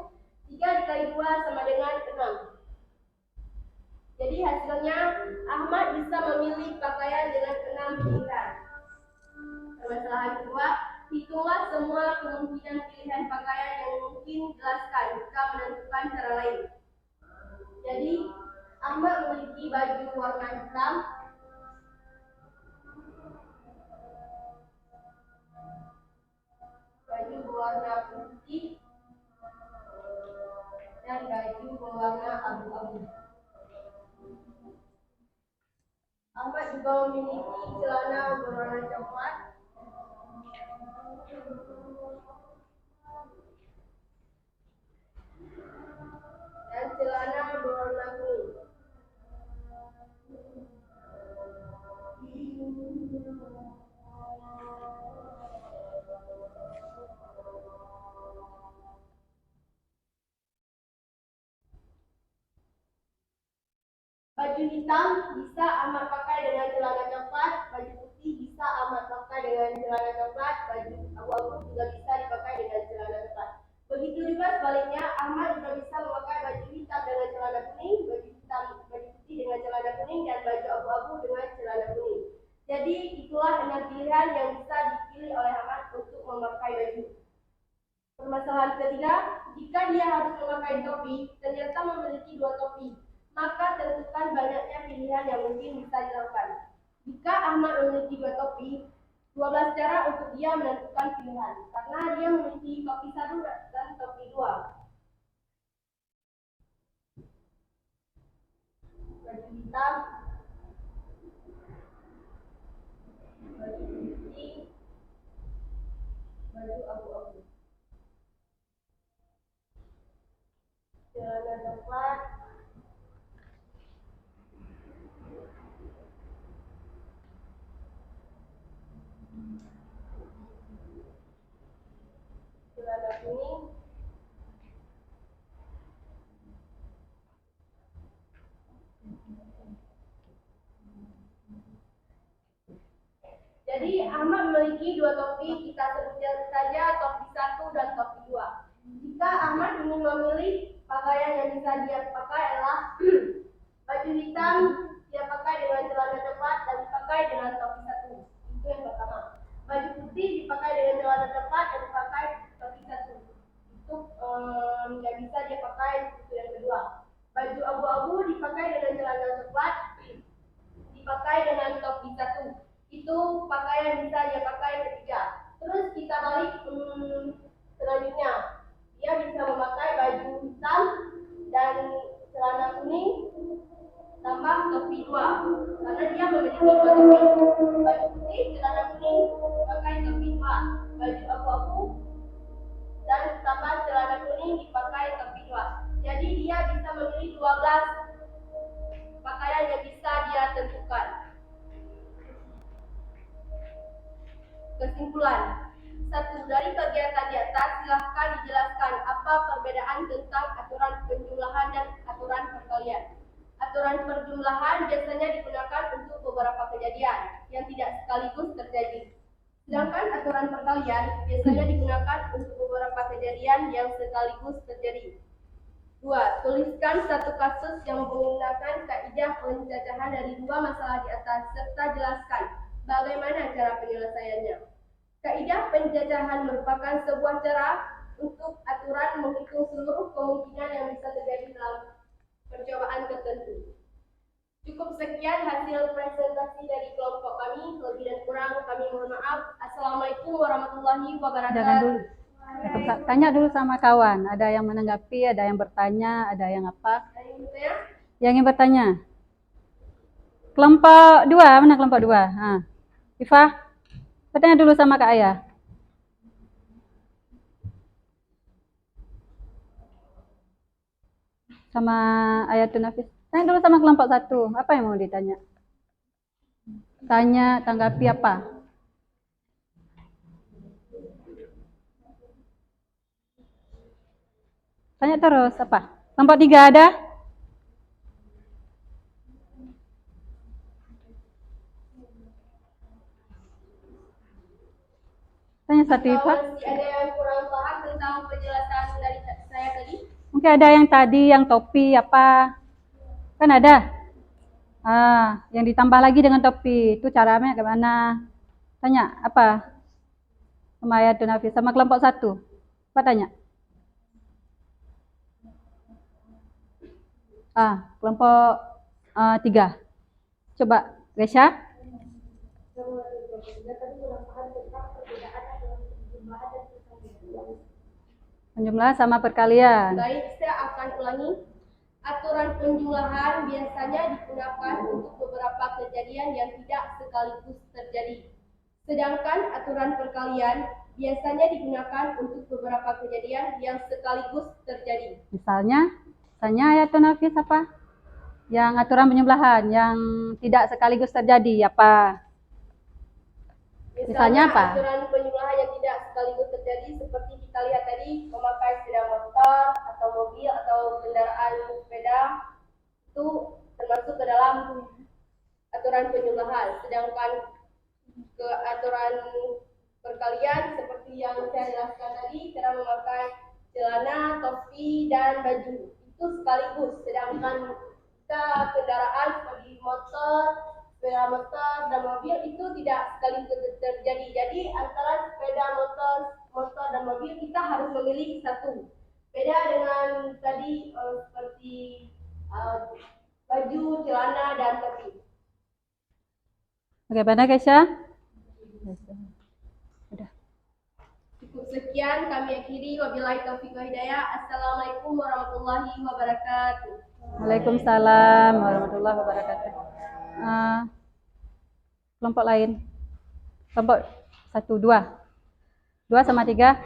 3 dikali 2 sama dengan 6. Jadi hasilnya Ahmad bisa memilih pakaian dengan 6 pilihan. Permasalahan kedua, hitunglah semua kemungkinan pilihan pakaian yang mungkin, jelaskan jika menentukan cara lain. Jadi Ahmad memiliki baju warna hitam, baju berwarna putih, dan baju berwarna abu-abu. Ahmad juga memiliki celana berwarna coklat, dan celana berwarna kuning. Baju hitam bisa Ahmad pakai dengan celana coklat, baju putih bisa Ahmad pakai dengan celana coklat, baju abu-abu juga bisa dipakai dengan celana coklat. Begitu juga sebaliknya, Ahmad juga bisa memakai baju hitam dengan celana kuning, baju putih dengan celana kuning, dan baju abu-abu dengan celana kuning. Jadi itulah 6 pilihan yang bisa dipilih oleh Ahmad untuk memakai baju. Permasalahan ketiga, jika dia harus memakai topi, ternyata memiliki 2 topi, maka tentukan banyaknya pilihan yang mungkin bisa dilakukan. Jika Ahmad memiliki 2 topi, 12 cara untuk dia menentukan pilihan, karena dia memiliki topi 1 dan topi 2. Baju hitam, baju putih, baju abu-abu, celana coklat, celana kuning, jadi Ahmad memiliki 2 topi, kita sebutkan saja topi 1 dan topi 2. Jika Ahmad ingin memilih pakaian yang bisa dia pakai adalah baju hitam dia pakai dengan celana coklat dan dipakai dengan topi 1. Itu yang pertama. Baju putih dipakai dengan celana coklat dan dipakai topi 1. Itu yang bisa dia pakai. Itu yang kedua. Baju abu-abu dipakai dengan celana coklat, dipakai dengan topi 1. Itu pakaian bisa dia pakai ketiga. Terus kita balik selanjutnya, dia bisa memakai baju hitam dan celana kuning tambah topi 2, karena dia memiliki 2 topi. Baju putih, celana kuning, pakai topi 2. Baju abu-abu dan tambah celana kuning dipakai topi 2. Jadi dia bisa memilih 12 pakaian yang bisa dia tentukan. Kesimpulan. 1. Dari kegiatan di atas, silahkan dijelaskan apa perbedaan tentang aturan penjumlahan dan aturan perkalian. Aturan perjumlahan biasanya digunakan untuk beberapa kejadian yang tidak sekaligus terjadi. Sedangkan aturan perkalian biasanya digunakan untuk beberapa kejadian yang sekaligus terjadi. 2. Tuliskan satu kasus yang menggunakan kaidah pencacahan dari 2 masalah di atas serta jelaskan bagaimana cara penyelesaiannya. Kaidah pencacahan merupakan sebuah cara untuk aturan menghitung seluruh kemungkinan yang bisa terjadi dalam percobaan tertentu. Cukup sekian hasil presentasi dari kelompok kami. Lebih dan kurang kami mohon maaf. Assalamualaikum warahmatullahi wabarakatuh. Jangan dulu. Tanya dulu sama kawan. Ada yang menanggapi, ada yang bertanya, ada yang apa? Yang ingin bertanya. Kelompok 2, mana kelompok 2? Ifah, bertanya dulu sama Kak Ayah. Sama Ayatun Nafis. Tanya dulu sama kelompok 1. Apa yang mau ditanya? Tanya, tanggapi apa? Tanya terus apa? Kelompok 3 ada? Kayaknya satu Atau IPA. masih ada yang kurang paham tentang penjelasan dari saya tadi? Mungkin ada yang tadi yang topi apa? Kan ada. Yang ditambah lagi dengan topi. Itu caranya gimana? Tanya apa? Sama Ayatun Hafiz sama kelompok 1. Apa tanya? Kelompok 3. Coba, Resya. Penjumlahan sama perkalian. Baik, saya akan ulangi. Aturan penjumlahan biasanya digunakan untuk beberapa kejadian yang tidak sekaligus terjadi. Sedangkan aturan perkalian biasanya digunakan untuk beberapa kejadian yang sekaligus terjadi. Misalnya Ayatun Hafiz apa? Yang aturan penjumlahan yang tidak sekaligus terjadi apa? Misalnya apa? Aturan penjumlahan yang tidak sekaligus terjadi seperti kita lihat tadi, memakai sepeda motor atau mobil atau kendaraan sepeda itu termasuk ke dalam aturan penjumlahan. Sedangkan ke aturan perkalian seperti yang saya jelaskan tadi, cara memakai celana, topi, dan baju itu sekaligus. Sedangkan kendaraan seperti motor, sepeda motor, dan mobil itu tidak sekaligus terjadi. Jadi antara sepeda motor dan mobil kita harus memilih satu. Beda dengan tadi seperti baju, celana, dan topi. Bagaimana Kesha? Udah. Cukup sekian kami akhiri. Wabillahi taufiq wal hidayah. Assalamualaikum warahmatullahi wabarakatuh. Waalaikumsalam warahmatullahi wabarakatuh. Kelompok lain. Kelompok 1, 2. 2 sama 3.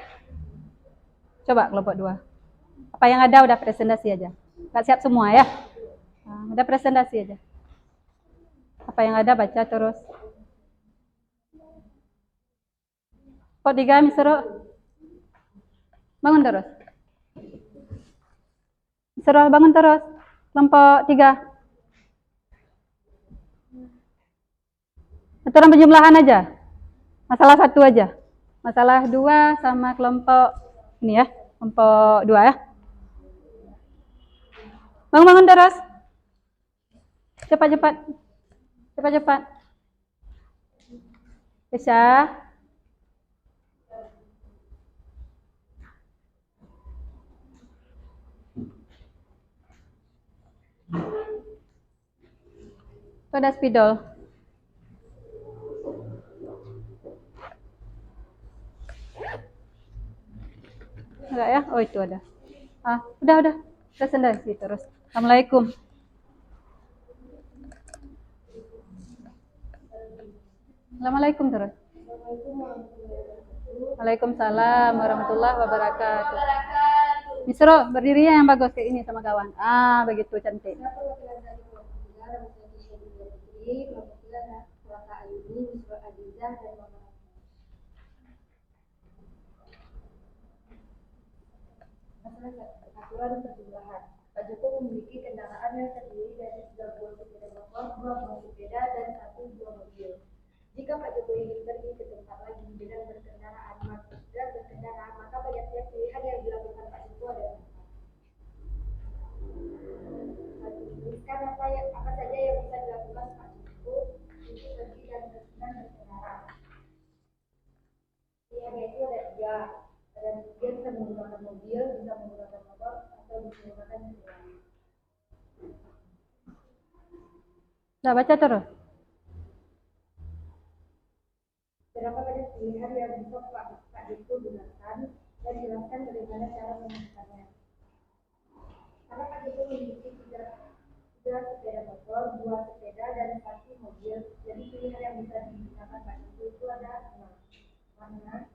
Coba kelompok 2. Apa yang ada udah presentasi aja. Nggak siap semua ya. Udah presentasi aja. Apa yang ada baca terus. Kelompok 3 Misro. Bangun terus. Misro bangun terus. Kelompok 3. Aturan penjumlahan aja. Masalah 1 aja. Masalah 2 sama kelompok ini ya. Kelompok 2 ya. Bangun terus. Cepat. Bisa. Itu ada spidol. Enggak ya? Oh itu ada. Udah. Presentasi terus. Assalamualaikum. Assalamualaikum terus. Waalaikumsalam warahmatullahi wabarakatuh. Misro, berdirinya yang bagus kayak ini sama kawan. Begitu cantik. Aturan penjumlahan. Pak Joko memiliki kendaraan yang terdiri dari 3 buah sepeda motor, 2 buah sepeda, dan 1 buah mobil. Jika Pak Joko ingin pergi ke tempat lagi dengan berkendara, maka banyaknya pilihan yang dilakukan Pak Joko adalah tuliskan apa saja yang bisa dilakukan Pak Joko untuk pergi dan berkendara. Pilihannya itu ada 3. Ada dia bisa menggunakan mobil, bisa menggunakan motor, atau bisa menggunakan kendaraan. Udah baca terus. Berapa banyak pilihan yang bisa Pak Joko gunakan dan jelaskan bagaimana cara menggunakannya. Karena Pak Joko memiliki 3 sepeda motor, 2 sepeda, dan 1 mobil, jadi pilihan yang bisa digunakan Pak Joko itu ada 6. Mana?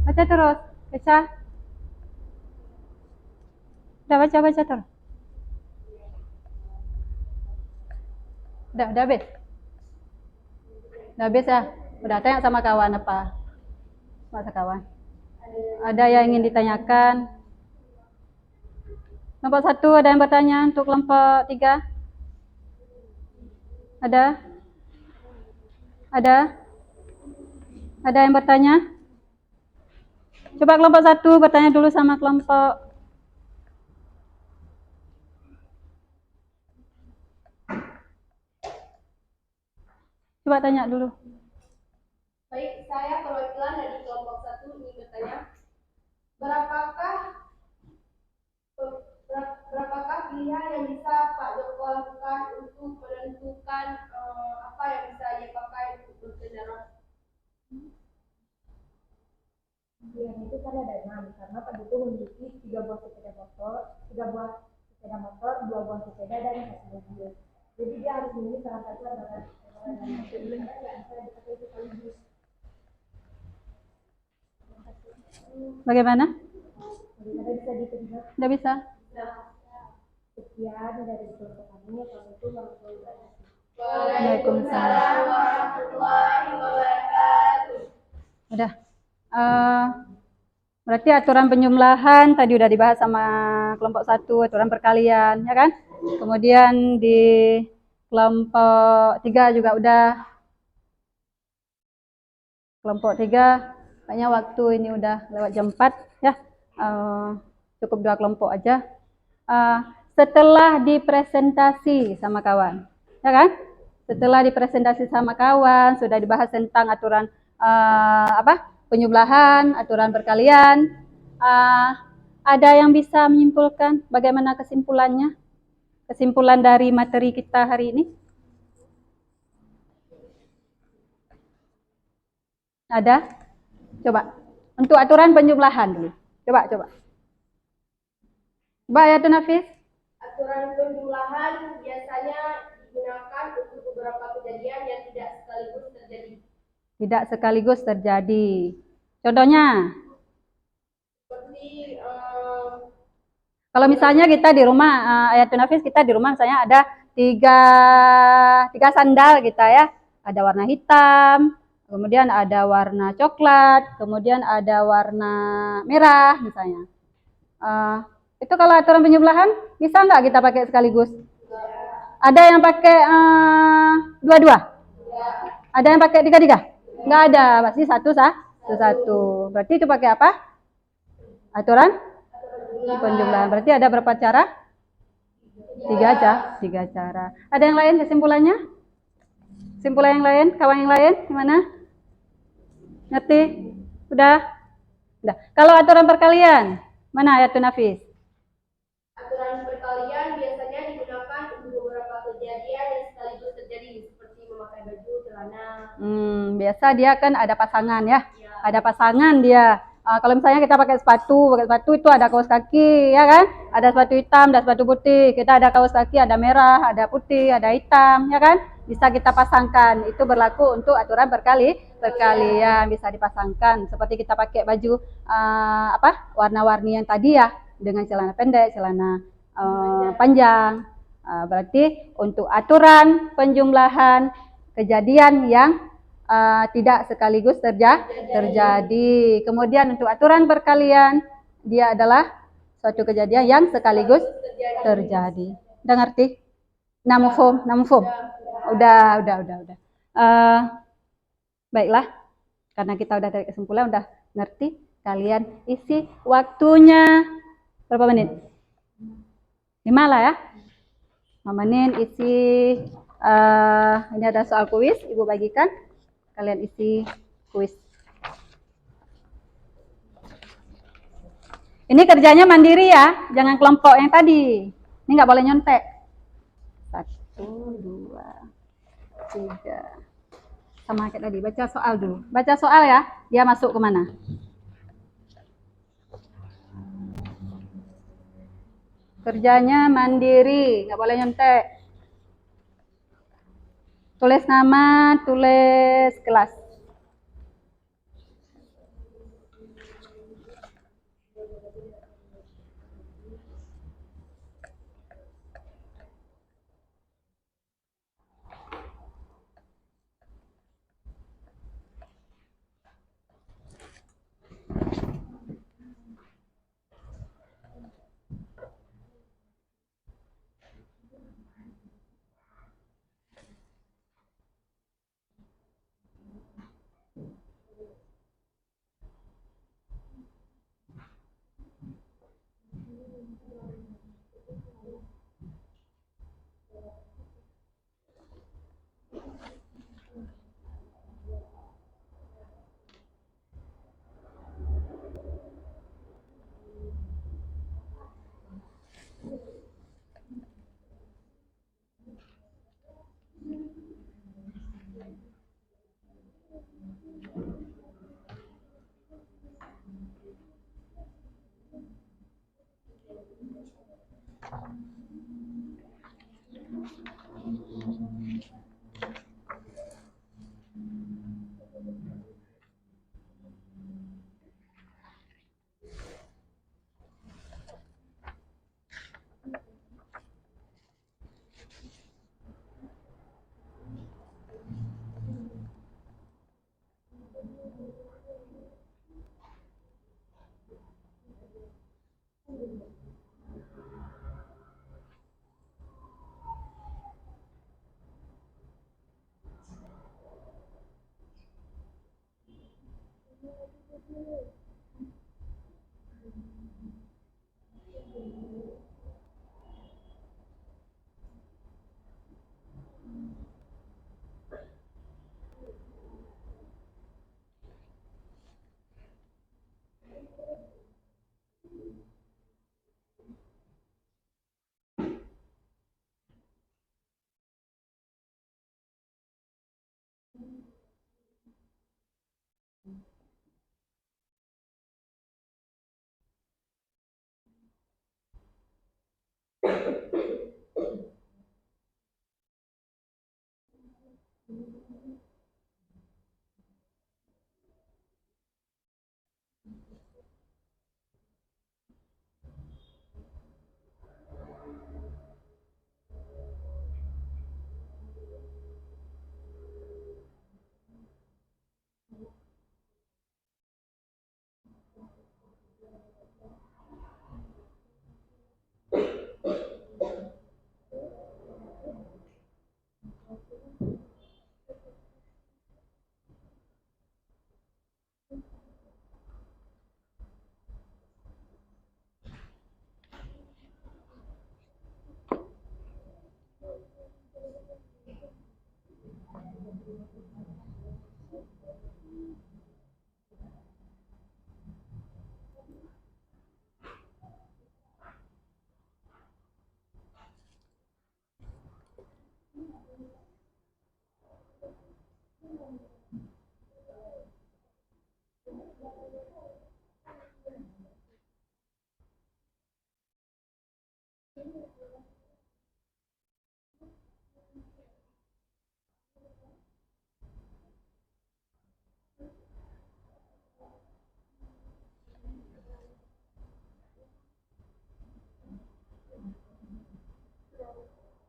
Baca terus. Baca. Udah baca terus. Udah habis. Udah habis ya. Udah tanya sama kawan apa? Masa kawan. Ada yang ingin ditanyakan? Kelompok 1 ada yang bertanya untuk kelompok 3? Ada? Ada? Ada yang bertanya? Coba kelompok 1 bertanya dulu sama kelompok. Coba tanya dulu. Baik, saya perwakilan dari kelompok 1 ingin bertanya, berapakah pilihan yang bisa Pak Joko lakukan untuk menentukan apa yang bisa ia pakai untuk berkendara? Pilihan itu kan ada 6, karena Pak Joko memiliki 3 buah sepeda motor, 2 buah sepeda dan 1 mobil. Jadi dia harus memilih salah satu antara yang bisa dipakai sekaligus. Bagaimana? Bagaimana bisa diterima? Tidak bisa. Sekian dari kelompok kami. Assalamualaikum warahmatullahi wabarakatuh. Waalaikumsalam warahmatullahi wabarakatuh. Udah. Berarti aturan penjumlahan tadi udah dibahas sama kelompok 1, aturan perkalian, ya kan? Kemudian di kelompok 3 juga udah. Kelompok 3, kayaknya waktu ini udah lewat jam 4 ya. Cukup 2 kelompok aja. Setelah dipresentasi sama kawan, ya kan? Setelah dipresentasi sama kawan, sudah dibahas tentang aturan penjumlahan, aturan perkalian. Ada yang bisa menyimpulkan bagaimana kesimpulannya? Kesimpulan dari materi kita hari ini? Ada? Coba. Untuk aturan penjumlahan dulu. Coba. Coba ya tuh Nafis. Aturan penjumlahan biasanya digunakan untuk beberapa kejadian yang tidak sekaligus terjadi. Tidak sekaligus terjadi. Contohnya? Seperti kalau misalnya kita di rumah, Ayatun Nafis, kita di rumah misalnya ada tiga sandal kita ya. Ada warna hitam, kemudian ada warna coklat, kemudian ada warna merah misalnya. Itu kalau aturan penjumlahan bisa nggak kita pakai sekaligus? Ada yang pakai dua-dua? Ada yang pakai tiga-tiga? Nggak ada, pasti satu. Berarti itu pakai apa? Aturan penjumlahan. Berarti ada berapa cara? 3 cara. Ada yang lain kesimpulannya? Kesimpulan yang lain? Kawan yang lain? Gimana? Ngerti? Udah? Kalau aturan perkalian, mana Ayatun Nafis? aturan perkalian biasanya digunakan untuk beberapa kejadian yang sekaligus terjadi, seperti memakai baju, celana. Biasa dia kan ada pasangan ya. Ada pasangan dia. Kalau misalnya kita pakai sepatu itu ada kaos kaki, ya kan? Ada sepatu hitam, ada sepatu putih. Kita ada kaos kaki, ada merah, ada putih, ada hitam, ya kan? Bisa kita pasangkan. Itu berlaku untuk aturan perkalian, bisa dipasangkan. Seperti kita pakai baju warna-warni yang tadi ya, dengan celana pendek, celana panjang. Berarti untuk aturan penjumlahan kejadian yang tidak sekaligus terjadi. Kemudian untuk aturan perkalian, dia adalah suatu kejadian yang sekaligus terjadi. Udah ngerti? Namufum. Udah. Baiklah, karena kita udah tarik kesimpulan, udah ngerti. Kalian isi waktunya berapa menit? 5 lah ya. 5 menit isi. Ini ada soal kuis, Ibu bagikan. Kalian isi kuis. Ini kerjanya mandiri ya, jangan kelompok yang tadi. Ini nggak boleh nyontek. 1, 2, 3. Sama kayak tadi, baca soal dulu. Baca soal ya, dia masuk kemana? Kerjanya mandiri, nggak boleh nyontek. Tulis nama, tulis kelas.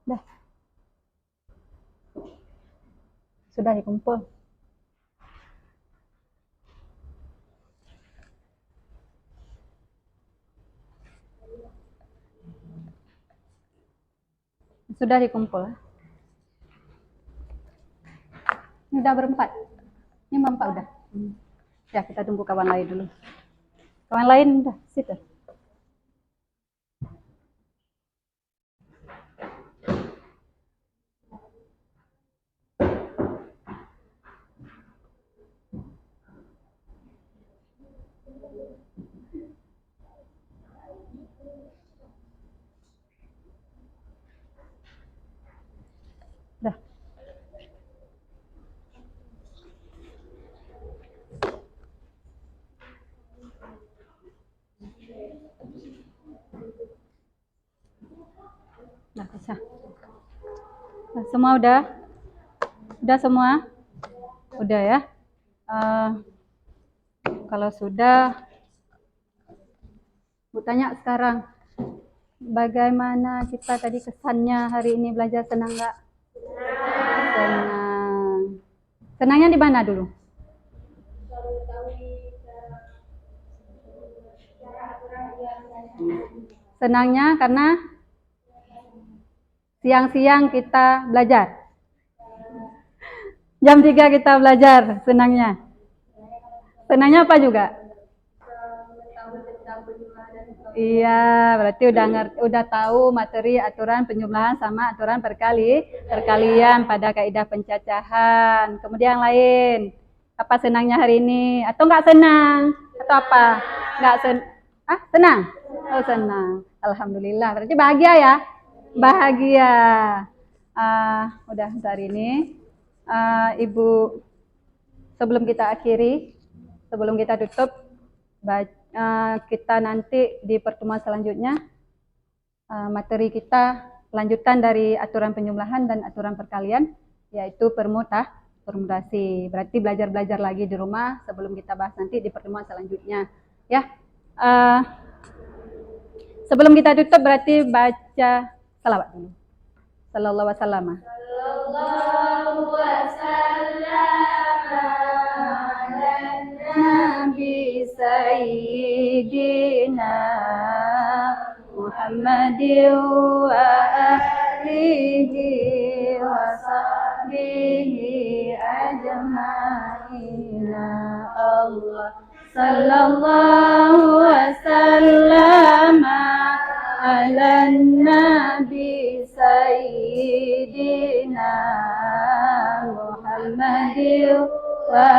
Dah. Sudah dikumpul. Sudah dikumpul. Ini udah berempat. Ini berempat udah. Ya, kita tunggu kawan lain dulu. Kawan lain udah, situ. Dah. Dah bisa. Nah, semua udah? Udah semua? Udah ya. Kalau sudah, Bu tanya sekarang, bagaimana kita tadi kesannya hari ini belajar, senang nggak? Senang. Senangnya di mana dulu? Senangnya karena siang-siang kita belajar. Jam 3 kita belajar, senangnya. Senangnya apa juga? Iya, berarti udah tahu materi aturan penjumlahan sama aturan perkalian pada kaidah pencacahan. Kemudian lain, apa senangnya hari ini? Atau nggak senang? Atau apa? Nggak senang? Oh senang. Alhamdulillah. Berarti bahagia ya? Bahagia. Udah untuk hari ini. Ibu, sebelum kita akhiri, sebelum kita tutup, kita nanti di pertemuan selanjutnya materi kita lanjutan dari aturan penjumlahan dan aturan perkalian, yaitu permutasi. Berarti belajar lagi di rumah sebelum kita bahas nanti di pertemuan selanjutnya. Ya, sebelum kita tutup berarti baca salawat dulu. Sallallahu alaihi wasallam. Sallallahu wasallam Nabi Sayyidina Muhammadin wa alihi wa sahbihi ajma'in. Allah sallallahu wasallam ala nabi sayyidina Muhammadin wa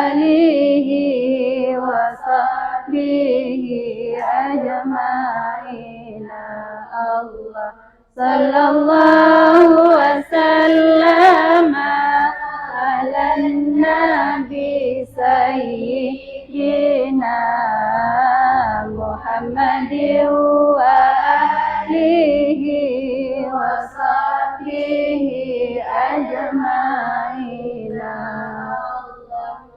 alihi wa sahbihi ajma'in. Allah sallallahu wasallam ala nabi sayyidina Muhammadin wa alihi wa sahbihi ajma'in.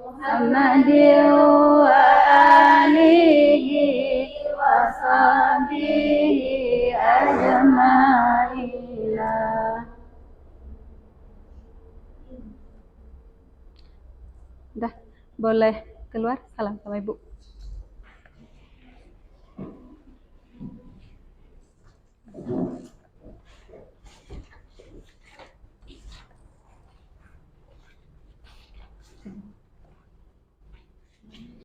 Muhammadin wa alihi wa sahbihi ajma'in. Udah, boleh keluar. Salam sama Ibu.